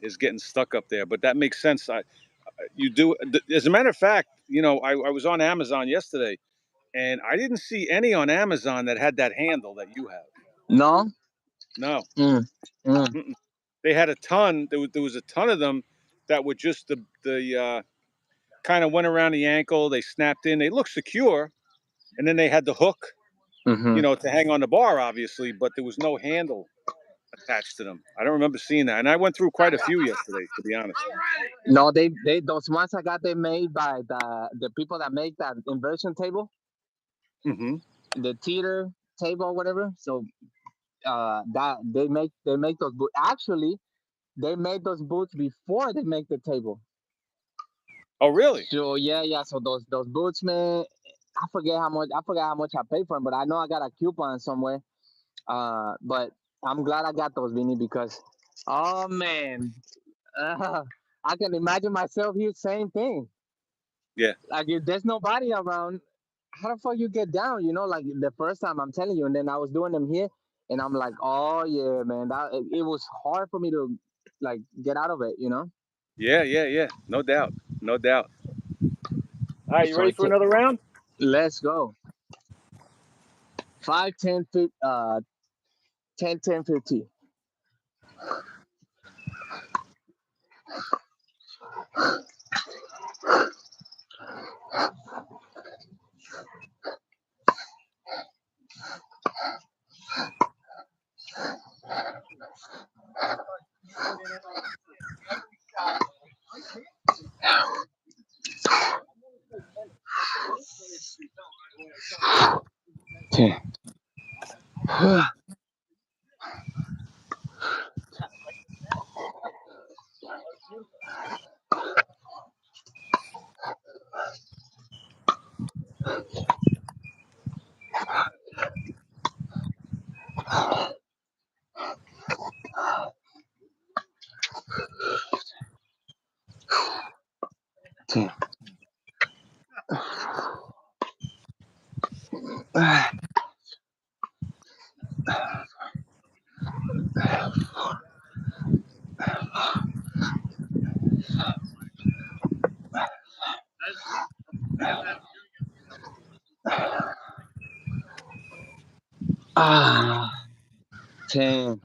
is getting stuck up there. But that makes sense. You do. As a matter of fact, I was on Amazon yesterday, and I didn't see any on Amazon that had that handle that you have. No. No. Mm, mm, Mm-mm. They had a ton. There was a ton of them that were just the kind of went around the ankle. They snapped in. They looked secure, and then they had the hook, mm-hmm. to hang on the bar, obviously, but there was no handle attached to them. I don't remember seeing that, and I went through quite a few yesterday, to be honest. No, they those ones I got, they made by the people that make that inversion table, Mm-hmm. the teeter table or whatever. So that they make those boots. Actually, they made those boots before they make the table. Oh, really? So yeah. So those boots, man, I forget how much I paid for them, but I know I got a coupon somewhere. But I'm glad I got those, Vinny, because oh man, uh, I can imagine myself here, same thing. Yeah. Like if there's nobody around, how the fuck you get down? Like the first time I'm telling you, and then I was doing them here, and I'm like, oh yeah, man, it was hard for me to like get out of it. Yeah, yeah, yeah. No doubt. No doubt. All right, you So ready for another round? let's go. 5, 10, 10, 10, 15. Ten. Ten. Ah, 10.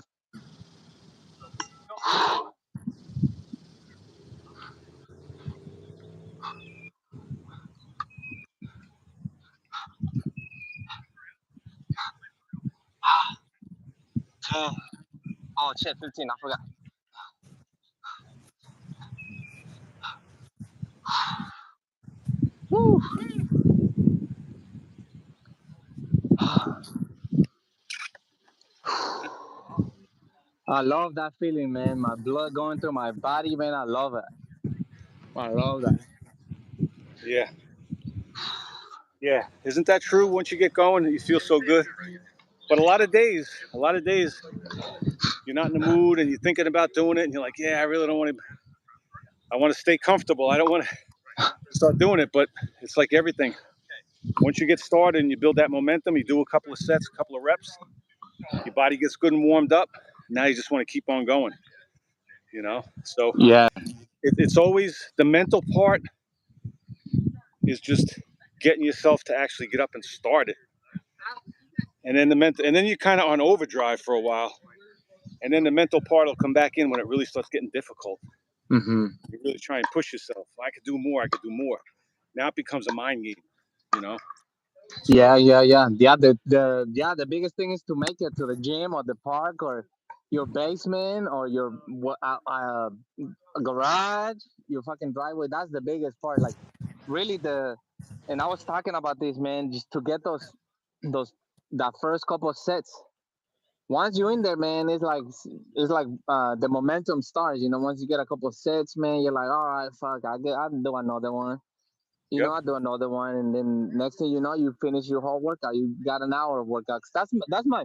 10. Oh shit, 15. I forgot. Woo. I love that feeling, man. My blood going through my body, man. I love it. I love that. Yeah. Yeah. Isn't that true? Once you get going, you feel so good. But a lot of days, you're not in the mood and you're thinking about doing it, and you're like, yeah, I really don't want to. I want to stay comfortable. I don't want to start doing it. But it's like everything. Once you get started and you build that momentum, you do a couple of sets, a couple of reps, your body gets good and warmed up. Now you just want to keep on going. So Yeah. it's always the mental part is just getting yourself to actually get up and start it, and then and then you're kind of on overdrive for a while, and then the mental part will come back in when it really starts getting difficult. Mm-hmm. You really try and push yourself. I could do more. I could do more. Now it becomes a mind game. So Yeah. The biggest thing is to make it to the gym or the park or your basement or your garage, your fucking driveway. That's the biggest part. Like really and I was talking about this, man, just to get those that first couple of sets. Once you're in there, man, it's like the momentum starts. Once you get a couple of sets, man, you're like, all right, fuck, I'll do another one. yep, I do another one, and then next thing you know, you finish your whole workout. You got an hour of workout. That's my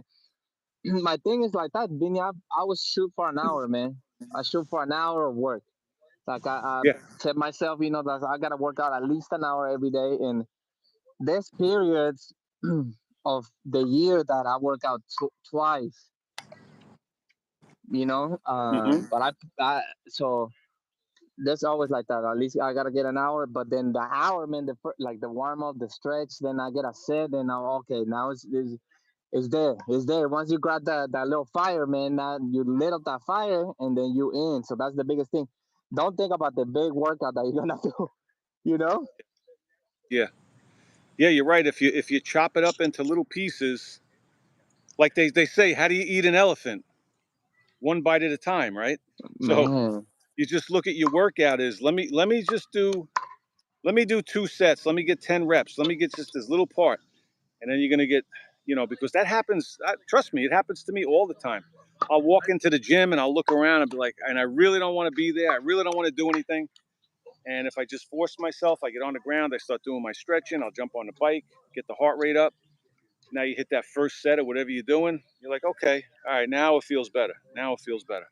my thing is like that. Vinny, I would shoot for an hour, man. I shoot for an hour of work. Like I yeah, set myself, that I gotta work out at least an hour every day. And there's periods of the year that I work out twice. hmm, But so that's always like that. At least I gotta get an hour, but then the hour, man, like the warm up, the stretch, then I get a set, and now okay, now it's there, it's there. Once you grab that little fire, man, now you lit up that fire, and then you in. So that's the biggest thing. Don't think about the big workout that you're gonna do. You know? yeah, yeah. You're right. If you chop it up into little pieces, like they say, how do you eat an elephant? One bite at a time, right? So Man. you just look at your workout as let me do 2 sets. Let me get 10 reps. Let me get just this little part. And then you're going to get, because that happens. Trust me, it happens to me all the time. I'll walk into the gym and I'll look around and be like, and I really don't want to be there. I really don't want to do anything. And if I just force myself, I get on the ground, I start doing my stretching. I'll jump on the bike, get the heart rate up. Now you hit that first set of whatever you're doing. You're like, okay, all right, now it feels better. Now it feels better.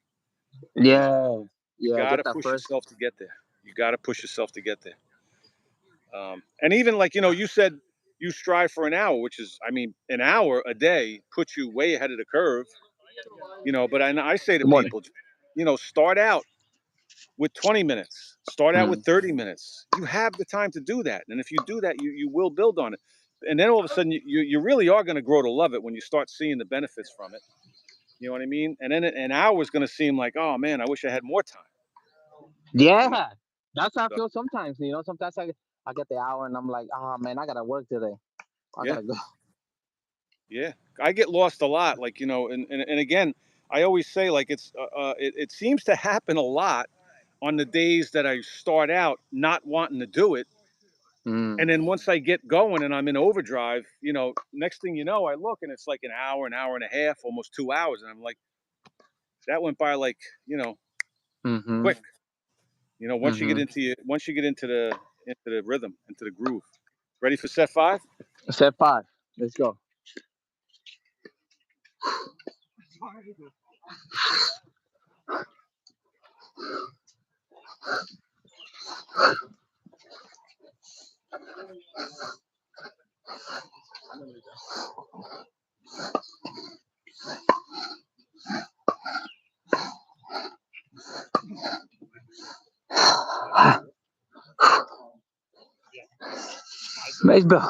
You know, Yeah. you Yeah. got Get to that push first. yourself to get there. You got to push yourself to get there. And even like, you said you strive for an hour, which is, I mean, an hour a day puts you way ahead of the curve, but I say to Good morning. people, start out with 20 minutes, start out with Mm. 30 minutes. You have the time to do that. And if you do that, you will build on it. And then all of a sudden, you really are going to grow to love it when you start seeing the benefits from it. You know what I mean? And then an hour is going to seem like, oh man, I wish I had more time. You know? Yeah. That's how I So, feel sometimes. Sometimes I get the hour and I'm like, oh man, I gotta work today. I yeah. gotta go. Yeah, I get lost a lot. Like and again, I always say like it seems to happen a lot on the days that I start out not wanting to do it, Mm. and then once I get going and I'm in overdrive, next thing you know, I look and it's like an hour and a half, almost 2 hours, and I'm like, that went by like Mm-hmm. quick. Mm-hmm. Once you get into the rhythm, into the groove. Ready for set 5? Set 5. Let's go. Let's go.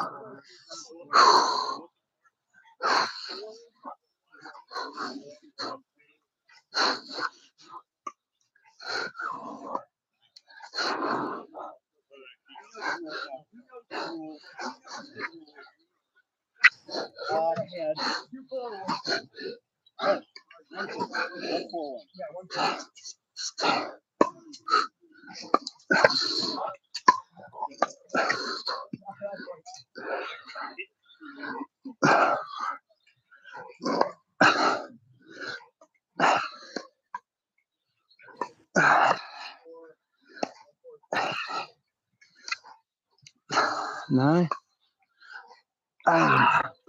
Nine.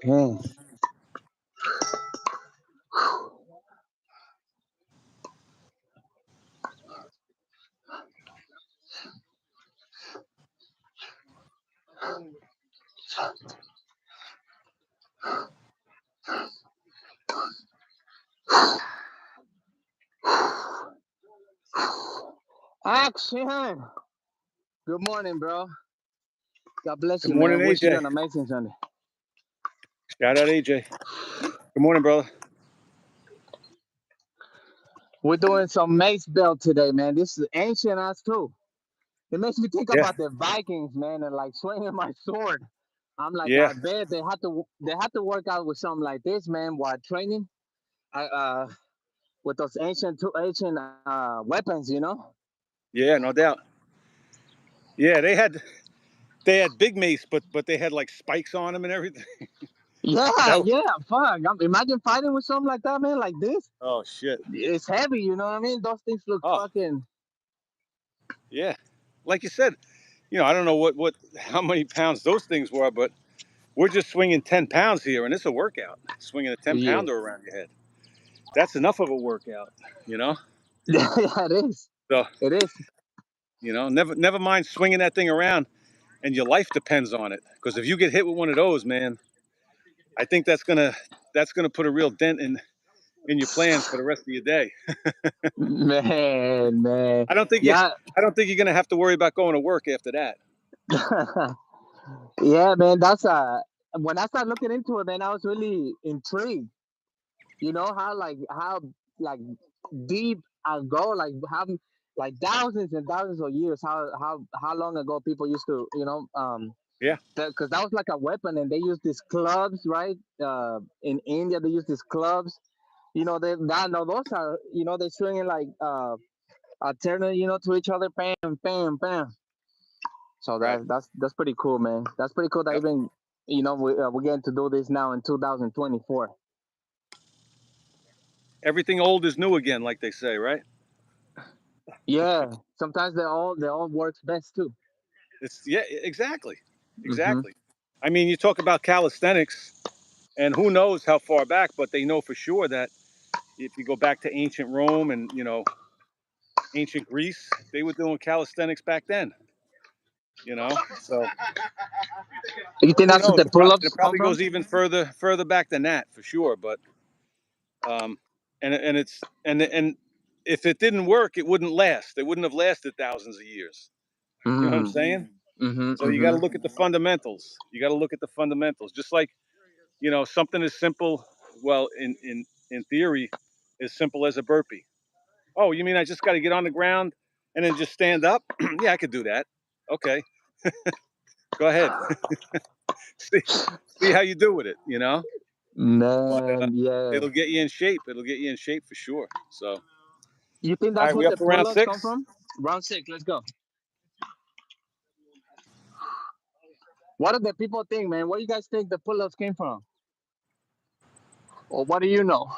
Man. Action. Good morning, bro. God bless Good you, man. morning, Wish you AJ. an amazing Sunday. Shout out, AJ. Good morning, brother. We're doing some mace belt today, man. This is ancient as too. It makes me think Yeah, about the Vikings, man, and like swinging my sword. I'm like, yeah, I bet they had to work out with something like this, man, while training. With those ancient weapons, you know. yeah, no doubt. Yeah, they had big mace, but they had like spikes on them and everything. Yeah, That was, yeah, fuck. Imagine fighting with something like that, man, like this. oh shit. It's heavy, you know what I mean? Those things look Oh fucking. yeah, like you said, I don't know how many pounds those things were, but we're just swinging 10 pounds here, and it's a workout. Swinging a 10 Yeah, pounder around your head. That's enough of a workout, you know. yeah, it is. So It is. never mind swinging that thing around, and your life depends on it. Because if you get hit with one of those, man, I think that's gonna put a real dent in your plans for the rest of your day. Man, man. I don't think you Yeah. I don't think you're gonna have to worry about going to work after that. Yeah, man. That's when I started looking into it, man, I was really intrigued. You know how like deep I go, like how like thousands and thousands of years, how long ago people used to, Yeah, because that was like a weapon, and they used these clubs, right? In India, they use these clubs. They now no, those are they're swinging like alternate, to each other, bam, bam, bam. So right. that's pretty cool, man. That's pretty cool that Yep. even we're getting to do this now in 2024. Everything old is new again, like they say, right? Yeah, sometimes they all works best too. Yeah, exactly, Hmm. exactly. I mean, you talk about calisthenics, and who knows how far back, but they know for sure that if you go back to ancient Rome and ancient Greece, they were doing calisthenics back then. So You think who that's what knows? the It pull-ups come probably from? goes even further back than that for sure. But and it's and if it didn't work, it wouldn't last. It wouldn't have lasted thousands of years. You know what I'm Mm-hmm. saying? Mm-hmm. So you got to Mm-hmm. look at the fundamentals. You got to look at the fundamentals. Just like something as simple, well, in theory, as simple as a burpee. Oh, you mean I just got to get on the ground and then just stand up? Yeah, I could do that. Okay, go ahead. see, see how you do with it. But Man, yeah. it'll get you in shape. It'll get you in shape for sure. So, all You think that's right, we what up the for round pull-ups come six? from? Round six, let's go. What do the people think, man? Where you guys think the pull-ups came from? Or what do you know?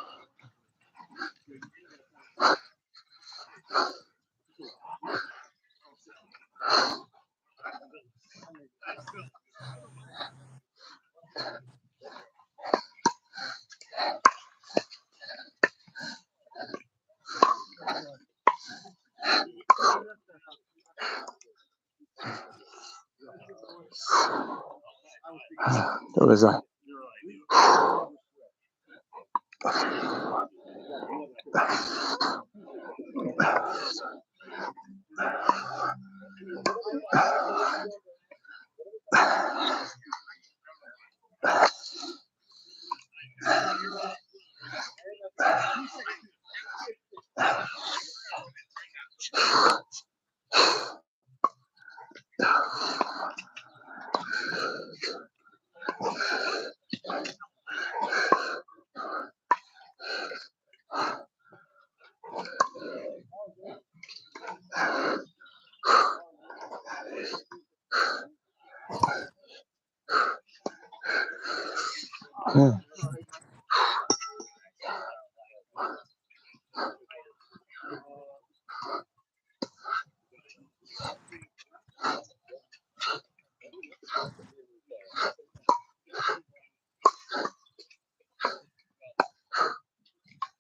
There was a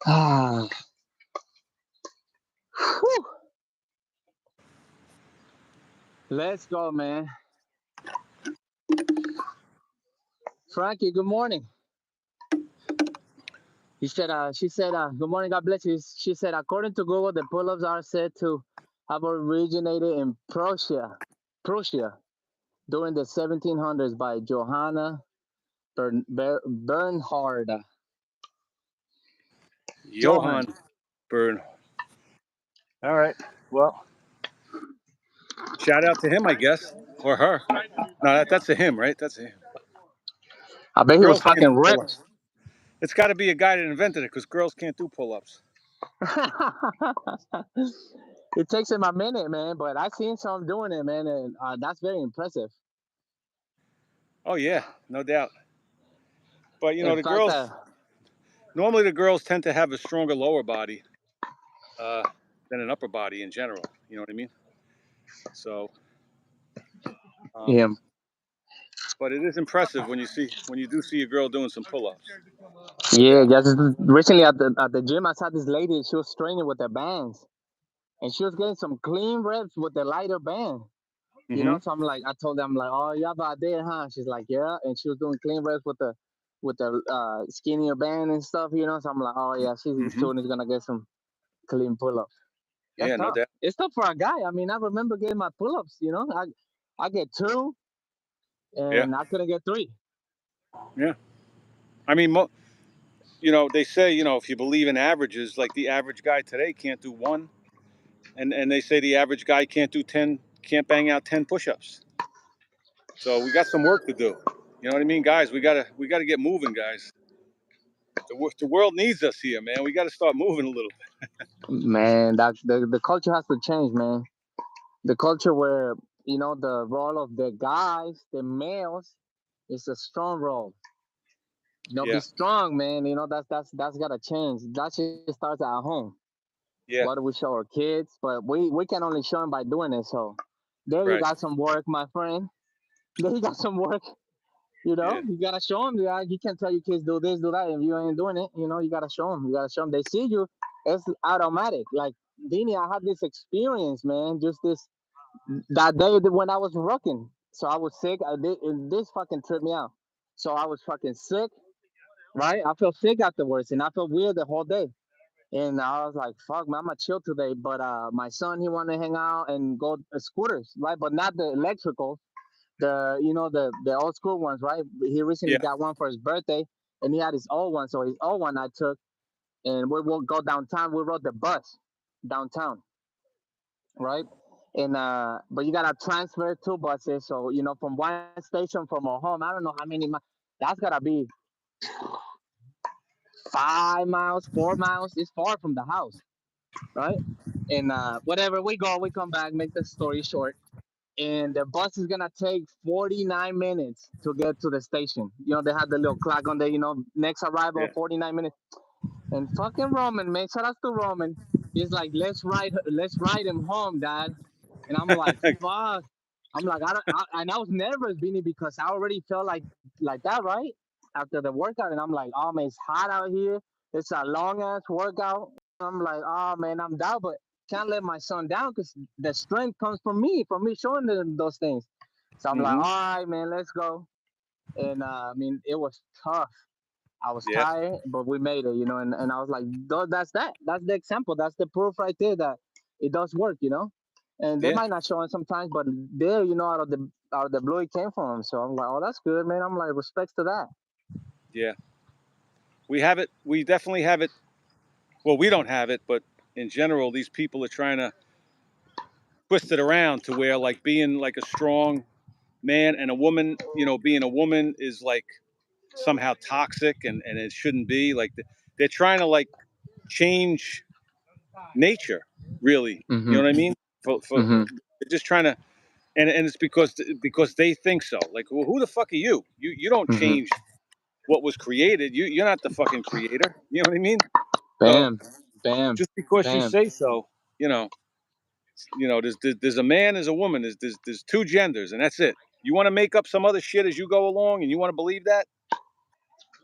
Ah, whew. Let's go, man. Frankie, good morning. She said, good morning, God bless you. She said, according to Google, the pull-ups are said to have originated in Prussia during the 1700s by Johanna Bernhard. Johan. Johann Bern. All right. Well, shout out to him, I guess, or her. No, that's a him, right? That's a him. I bet he was Girls can't fucking do ripped. pull-ups. It's got to be a guy that invented it because girls can't do pull-ups. It takes him a minute, man, but I've seen some doing it, man, and that's very impressive. Oh yeah, no doubt. But In the fact, girls normally the girls tend to have a stronger lower body uh, than an upper body in general. You know what I mean? So, um, yeah, but it is impressive when you do see a girl doing some pull-ups. No yeah. doubt. Just recently at the gym, I saw this lady. She was training with the bands, and she was getting some clean reps with the lighter band. Mm-hmm. So I'm like, I told them like, oh, you about there, huh? She's like, yeah, and she was doing clean reps with the skinnier band and stuff. So I'm like, oh yeah, she's Mm-hmm. soon is gonna get some clean pull-ups. That's Yeah, no tough. doubt. It's tough for a guy. I mean, I remember getting my pull-ups. I get two, Yeah, and I couldn't get three. yeah. I mean, they say if you believe in averages, like the average guy today can't do one, and they say the average guy can't do 10, can't bang out 10 push-ups. So we got some work to do. You know what I mean, guys? We gotta get moving, guys. The world needs us here, man. We got to start moving a little bit. Man, that's the culture has to change, man. The culture where the role of the guys, the males, is a strong role. Be Yeah, strong, man. That's gotta change. That shit starts at home. What yeah, do we show our kids? But we can only show them by doing it. So there you right. got some work, my friend. There you got some work. Yeah, You gotta show them. You can't tell your kids do this, do that if you ain't doing it. You gotta show them. You gotta show them. They see you. It's automatic. Like Dini, I had this experience, man. Just that day when I was rocking. So I was sick. And this fucking tripped me out. So I was fucking sick, right? I felt sick afterwards, and I felt weird the whole day. And I was like, "Fuck, man, I'm gonna chill today." But my son, he wanted to hang out and go scooters, right? But not the electrical, the old school ones, right? He recently yeah, got one for his birthday, and he had his old one. So his old one I took, and we will go downtown. We rode the bus downtown, right? And but you gotta transfer two buses. So from one station from our home, I don't know how many. That's gotta be 5 miles, 4 miles. It's far from the house, right? And whatever, we go, we come back. Make the story short, and the bus is gonna take 49 minutes to get to the station. They had the little clock on there. Next arrival yeah. 49 minutes. And fucking Roman, man, shout out to Roman. He's like, let's ride him home, Dad. And I'm like, fuck. I'm like, I don't, and I was nervous, Beanie, because I already felt like that, right? After the workout, and I'm like, oh man, it's hot out here. It's a long ass workout. I'm like, oh man, I'm down, but can't let my son down because the strength comes from me showing them those things. So I'm like, Mm-hmm. all right, man, let's go. And I mean, it was tough. I was Yeah, tired, but we made it, and I was like, that's that. That's the example. That's the proof right there that it does work. And they yeah, might not show it sometimes, but there, out of the blue, it came from them. So I'm like, oh, that's good, man. I'm like, respects to that. yeah. We have it. We definitely have it. Well, we don't have it, but in general, these people are trying to twist it around to where like being like a strong man and a woman, being a woman is like somehow toxic and it shouldn't be. Like they're trying to like change nature, really. You know Mm-hmm. what I mean? For Mm-hmm. they're just trying to. and it's because they think so. Like, well, who the fuck are you? You don't Mm-hmm. change what was created. You're not the fucking creator. You know what I mean? So Bam, bam, just because you bam. say so, there's a man, there's a woman, there's two genders, and that's it. You want to make up some other shit as you go along, and you want to believe that?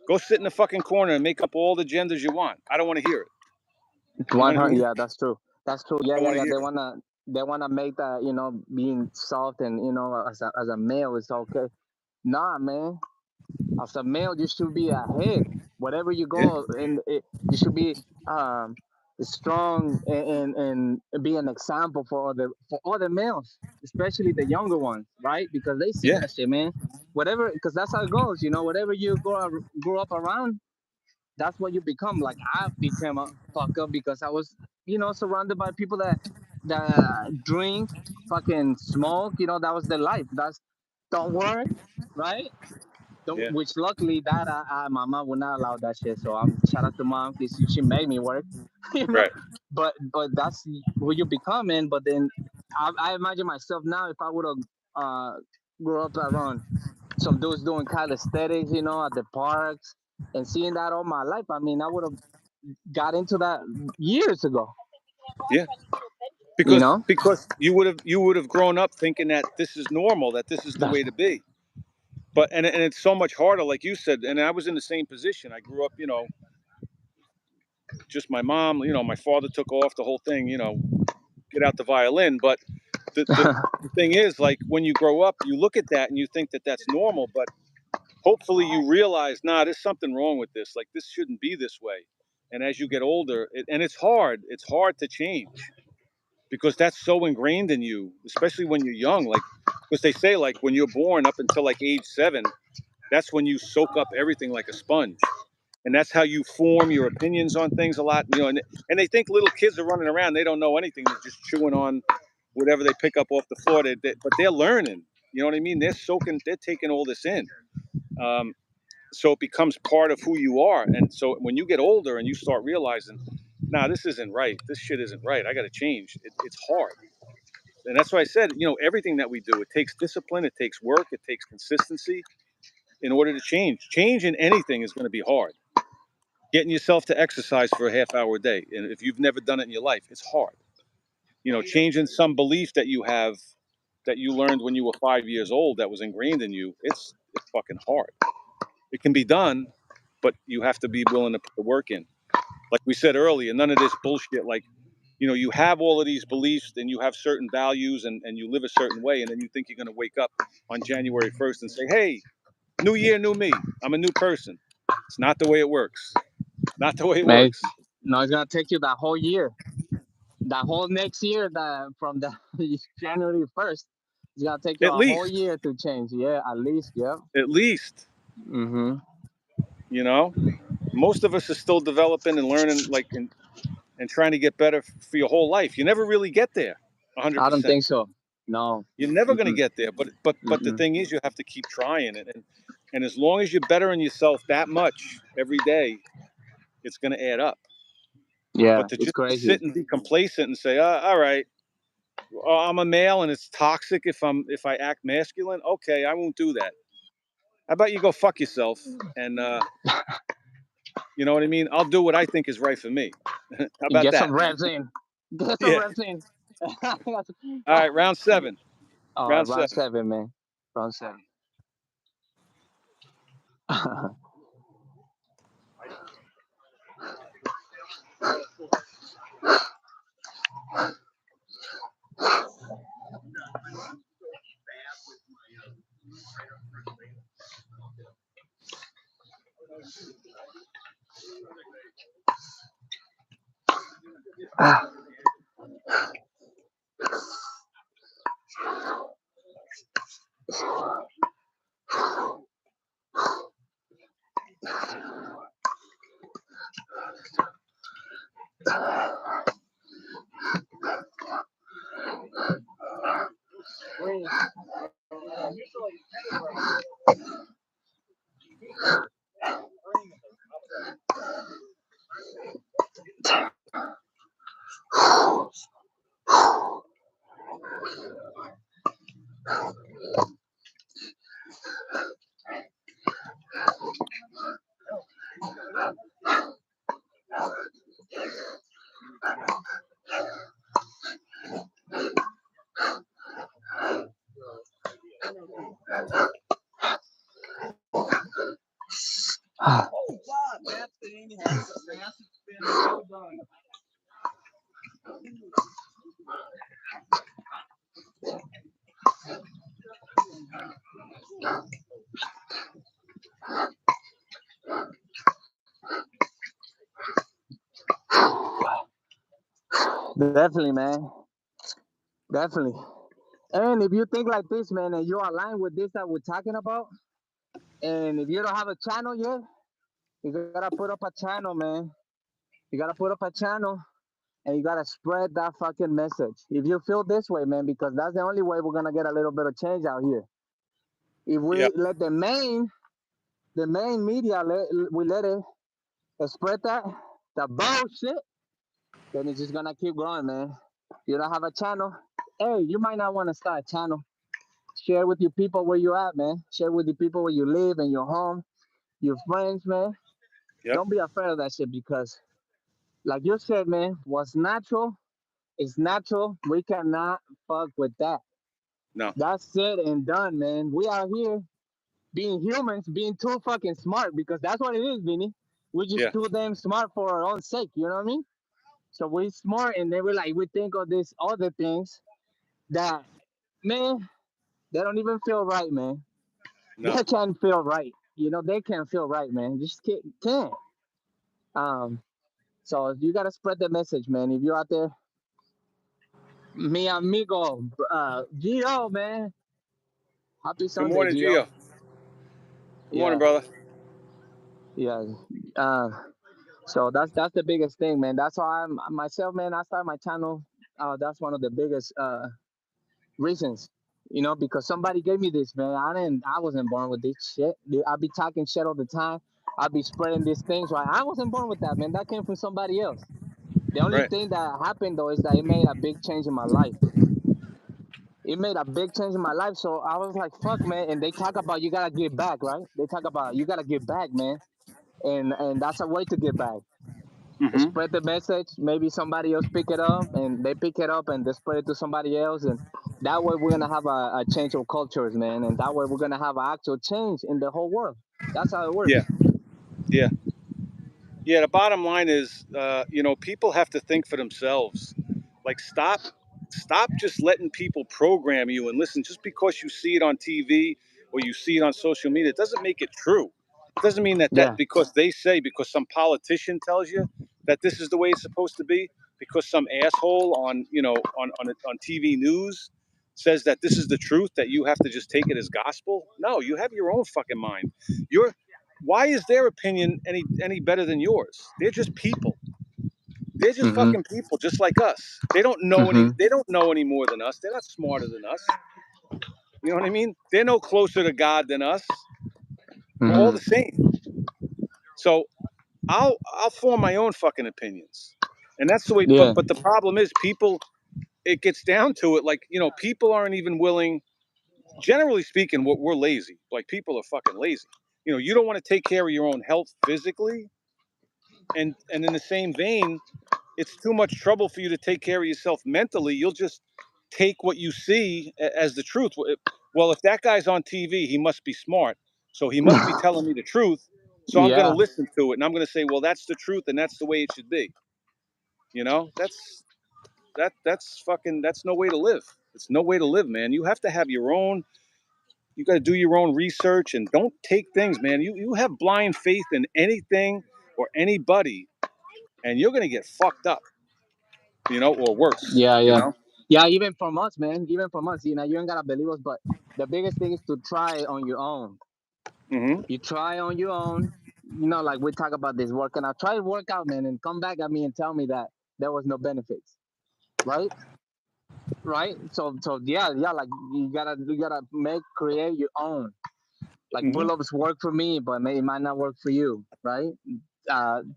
Go sit in the fucking corner and make up all the genders you want. I don't want to hear it. You know what I 100. mean? Yeah, that's true. That's true. I Yeah, don't yeah, want to yeah. hear it. They wanna make that, being soft and, as a male is okay. Nah, man. As a male, you should be ahead. Whatever you Yeah, go, and you should be um strong and be an example for other males, especially the younger ones, right? Because they see yeah, that shit, man. Whatever, because that's how it goes. Whatever you grow up around, that's what you become. Like I became a fucker because I was, surrounded by people that drink, fucking smoke. That was their life. That's don't work, right? yeah. Which luckily that my mom would not allow that shit. So I'm shout out to mom because she made me work, you know. Right. But that's who you become, man. But then I imagine myself now if I would have grew up around some dudes doing calisthenics, at the parks and seeing that all my life. I mean, I would have got into that years ago. Yeah. You Because know, because you would have grown up thinking that this is normal, that this is the that's way to be. But and it's so much harder, like you said. And I was in the same position. I grew up, just my mom. My father took off the whole thing. Get out the violin. But the thing is, like when you grow up, you look at that and you think that that's normal. But hopefully you realize, nah, there's something wrong with this. Like this shouldn't be this way. And as you get older, and it's hard. It's hard to change because that's so ingrained in you, especially when you're young. Like, because they say like when you're born up until like age 7, that's when you soak up everything like a sponge, and that's how you form your opinions on things a lot. And they think little kids are running around, they don't know anything, they're just chewing on whatever they pick up off the floor. But they're learning. You know what I mean? They're taking all this in. So it becomes part of who you are. And so when you get older and you start realizing, nah, this isn't right. This shit isn't right. I got to change. It's hard. And that's why I said, everything that we do, it takes discipline, it takes work, it takes consistency in order to change. Change in anything is going to be hard. Getting yourself to exercise for a half hour a day, and if you've never done it in your life, it's hard. Changing some belief that you have, that you learned when you were 5 years old, that was ingrained in you, it's fucking hard. It can be done, but you have to be willing to put the work in. Like we said earlier, none of this bullshit. Like, you have all of these beliefs and you have certain values and you live a certain way, and then you think you're going to wake up on January 1st and say, hey, new year, new me. I'm a new person. It's not the way it works. Not the way it man. works. No, it's gonna take you that whole year, that whole next year, that from the January 1st. It's gonna take you At a whole least. year to change. Yeah, at least. Yeah. At least. Mm-hmm. You know? Most of us are still developing and learning, like, and trying to get better for your whole life. You never really get there I don't 100%. think so. No. You're never going to Mm-mm. get there. But the Mm-mm. thing is, you have to keep trying it. And as long as you're bettering yourself that much every day, it's going to add up. Yeah, But to it's just crazy. sit and be complacent and say, all right, I'm a male and it's toxic if I act masculine. Okay, I won't do that. How about you go fuck yourself and you know what I mean? I'll do what I think is right for me. How about Get some that? reps in. Get some Yeah. reps in. All right, round 7. Round Round 7. 7, man. Round 7. Definitely, man. Definitely. And if you think like this, man, and you align with this that we're talking about, and if you don't have a channel yet, you gotta put up a channel, man. You gotta put up a channel and you gotta spread that fucking message. If you feel this way, man, because that's the only way we're gonna get a little bit of change out here. If we Yep. let the main media we let it spread that bullshit, then it's just gonna keep growing, man. You don't have a channel. Hey, you might not want to start a channel. Share with your people where you at, man. Share with the people where you live and your home, your friends, man. Yep. Don't be afraid of that shit because, like you said, man, what's natural is natural. We cannot fuck with that. No. That's it and done, man. We are here being humans, being too fucking smart because that's what it is, Vinny. We're just Yeah. too damn smart for our own sake. You know what I mean? So we're smart, and then we think of these other things that, man, they don't even feel right, man. No. They can't feel right. You know, they can't feel right, man. Just can't. Um, so you gotta spread the message, man. If you're out there, mi amigo, Gio, man. Happy Good Sunday, morning, Gio. Gio. Good morning, Yeah, brother. yeah. Uh, so that's the biggest thing, man. That's why I'm myself, man. I started my channel. That's one of the biggest reasons, you know, because somebody gave me this, man. I wasn't born with this shit. I be talking shit all the time. I be spreading these things, right? I wasn't born with that, man. That came from somebody else. The only Right. thing that happened though is that it made a big change in my life. It made a big change in my life. So I was like, fuck, man. And they talk about you gotta give back, right? They talk about you gotta give back, man. And that's a way to give back. Mm-hmm. Spread the message. Maybe somebody else pick it up, and they pick it up and they spread it to somebody else, and that way we're gonna have a change of cultures, man. And that way we're gonna have an actual change in the whole world. That's how it Yeah. works. Yeah. Yeah. The bottom line is, people have to think for themselves. Like, stop just letting people program you and listen just because you see it on TV or you see it on social media. It doesn't make it true. It doesn't mean that Yeah. because because some politician tells you that this is the way it's supposed to be, because some asshole on TV news says that this is the truth, that you have to just take it as gospel. No, you have your own fucking mind. You're Why is their opinion any better than yours? They're just people. They're just Mhm. fucking people, just like us. They don't know any. Mhm. They don't know any more than us. They're not smarter than us. You know what I mean? They're no closer to God than us. We're all the Mhm. same. So I'll form my own fucking opinions, and that's the way. But Yeah. but the problem is, people. It gets down to it. Like, people aren't even willing. Generally speaking, we're lazy. Like, people are fucking lazy. You don't want to take care of your own health physically, and in the same vein, it's too much trouble for you to take care of yourself mentally. You'll just take what you see as the truth. Well, if that guy's on TV, he must be smart. So he must be telling me the truth. So I'm going to Yeah. listen to it, and I'm going to say, well, that's the truth, and that's the way it should be. That's no way to live. It's no way to live, man. You have to have your own. You got to do your own research, and don't take things, man. You have blind faith in anything or anybody, and you're going to get fucked up, or worse, Yeah. Yeah. Yeah. Even from us, man. Even from us, you know, you ain't gotta believe us, but the biggest thing is to try on your own. Mm-hmm. You try on your own. You know, like we talk about this working out. Try to work out, man, and come back at me and tell me that there was no benefits, right? Right. So yeah, like you gotta create your own. Like Mm-hmm. pull-ups work for me, but it might not work for you, right?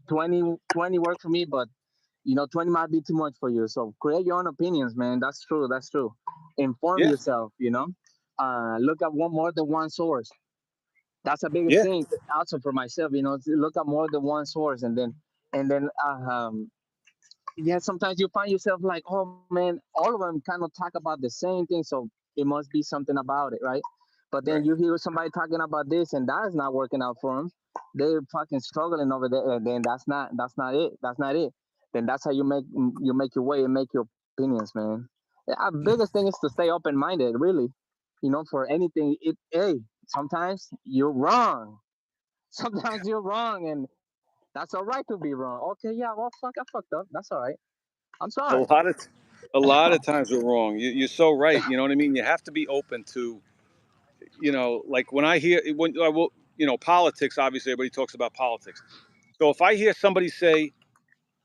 20 work for me, but 20 might be too much for you. So create your own opinions, man. That's true. That's true. Inform Yeah. yourself. look at one more than one source. That's a bigger Yeah. thing also for myself, to look at more than one source. And then yeah, sometimes you find yourself like, oh man, all of them kind of talk about the same thing, so it must be something about it, right? But then Right. you hear somebody talking about this and that is not working out for them. They're fucking struggling over there, and then that's not it. That's not it. Then that's how you make your way and make your opinions, man. The biggest thing is to stay open minded, really. For anything. Hey, sometimes you're wrong. Sometimes you're wrong, and that's all right to be wrong. Okay, yeah, well, fuck, I fucked up. That's all right. I'm A sorry. lot of a lot of times we're wrong. You're so right. You know what I mean? You have to be open to, like when I hear when I will, politics. Obviously, everybody talks about politics. So if I hear somebody say,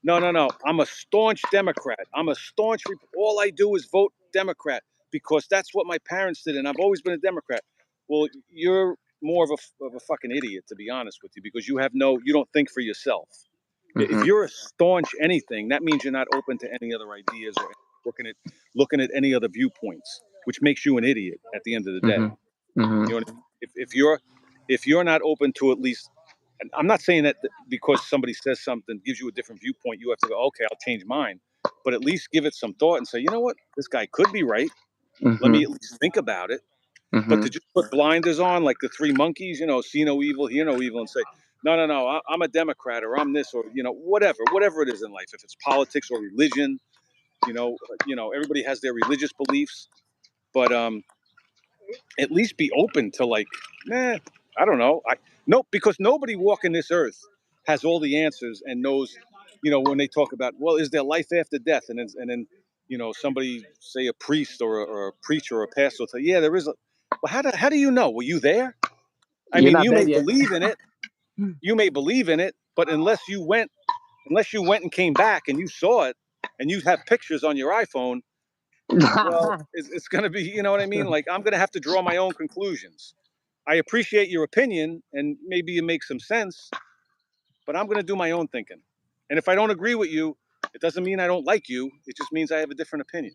"No, no, no, I'm a staunch Democrat. I'm a staunch. All I do is vote Democrat because that's what my parents did, and I've always been a Democrat." Well, you're more of a fucking idiot, to be honest with you, because you don't think for yourself. If Mm-hmm. you're a staunch anything, that means you're not open to any other ideas or looking at any other viewpoints, which makes you an idiot at the end of the day. Mm-hmm. Mm-hmm. You know what I mean? If you're not open to at least, and I'm not saying that because somebody says something gives you a different viewpoint, you have to go, okay, I'll change mine. But at least give it some thought and say, you know what, this guy could be right. Let Mm-hmm. me at least think about it. But Mm-hmm. to just put blinders on like the three monkeys, see no evil, hear no evil, and say, no, no, no, I'm a Democrat or I'm this or whatever it is in life. If it's politics or religion, everybody has their religious beliefs, but at least be open to like, I don't know, no, because nobody walking this earth has all the answers and knows, when they talk about, well, is there life after death, and then somebody say a priest or a preacher or a pastor will say, yeah, there is a. Well, how do you know? Were you there? I You're mean, not you there may yet. believe in it. You may believe in it, but unless you went and came back and you saw it, and you have pictures on your iPhone, well, it's going to be, you know what I mean? Like, I'm going to have to draw my own conclusions. I appreciate your opinion, and maybe it makes some sense, but I'm going to do my own thinking. And if I don't agree with you, it doesn't mean I don't like you. It just means I have a different opinion.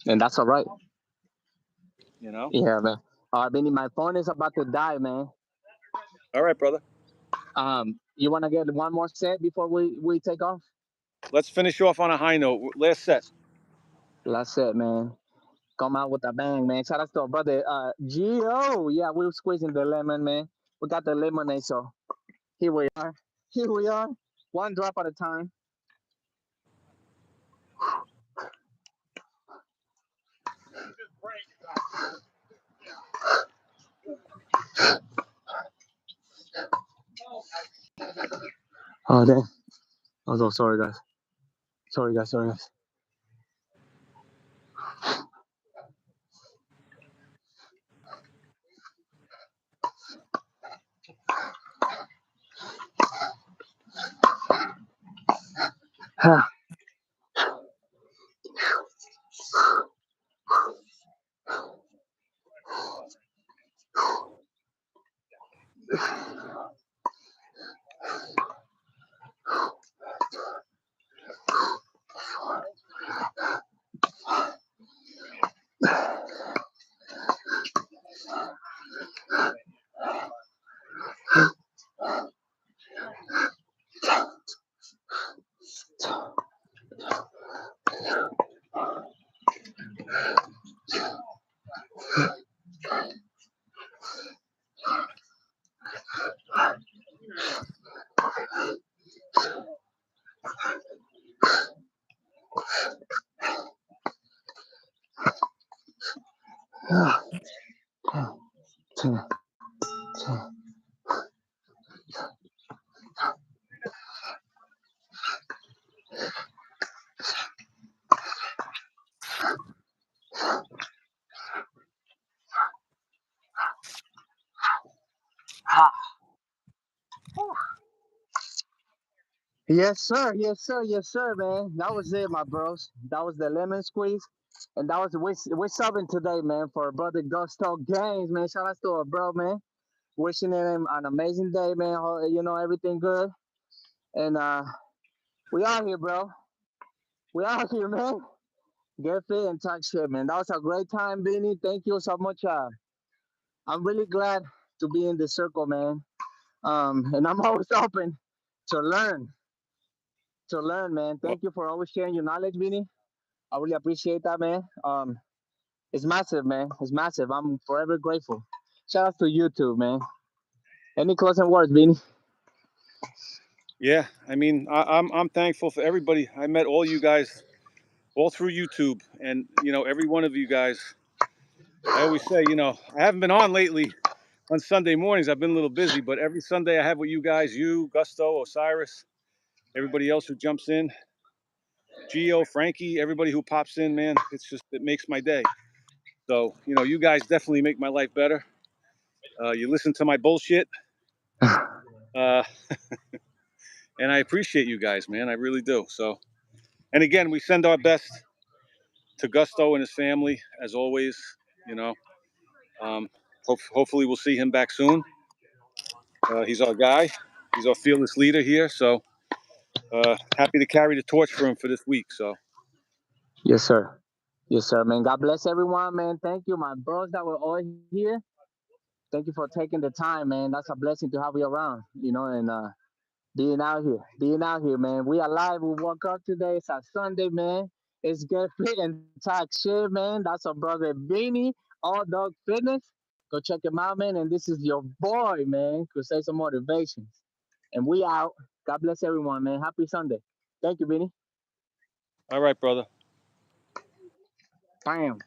And that's all right. You know? Yeah, man. Benny, my phone is about to die, man. All right, brother. You want to get one more set before we take off? Let's finish off on a high note. Last set. Last set, man. Come out with a bang, man. Shout out to our brother Gio. Yeah, we were squeezing the lemon, man. We got the lemonade, so here we are. Here we are. One drop at a time. Oh, damn. Oh, so sorry, guys. Sorry, guys. Sorry, guys. Yes, sir. Yes, sir. Yes, sir, man. That was it, my bros. That was the lemon squeeze. And that was we're subbing today, man, for our brother Gusto Games, man. Shout out to our bro, man. Wishing him an amazing day, man. Everything good. And we out here, bro. We out here, man. get fit and talk shit, man. That was a great time, Vinny. Thank you so much. I'm really glad to be in this circle, man. And I'm always open to learn, man. Well, Thank you for always sharing your knowledge, Vinny. I really appreciate that, man. It's massive, man. It's massive. I'm forever grateful. Shout out to you too, man. Any closing words, Vinny? yeah, I mean, I'm thankful for everybody. I met all you guys all through YouTube, and every one of you guys. I always say, I haven't been on lately on Sunday mornings. I've been a little busy, but every Sunday I have with you guys, you, Gusto, Osiris, everybody else who jumps in, Gio, Frankie, everybody who pops in, man. It makes my day. So, you guys definitely make my life better. You listen to my bullshit. Uh, and I appreciate you guys, man. I really do. So, and again, we send our best to Gusto and his family, as always. You know, um, hopefully we'll see him back soon. He's our guy. He's our fearless leader here. So happy to carry the torch for him for this week. So Yes, sir. Yes, sir, man. God bless everyone, man. Thank you, my bros that were all here. Thank you for taking the time, man. That's a blessing to have you around, and being out here, man. We alive. We woke up today. It's a Sunday, man. It's get fit and talk shit, man. That's our brother Beanie, All Dog Fitness. Go check him out, man. And this is your boy, man, Crusades of Motivations. And we out. God bless everyone, man. Happy Sunday. Thank you, Beanie. all right, brother. Bam.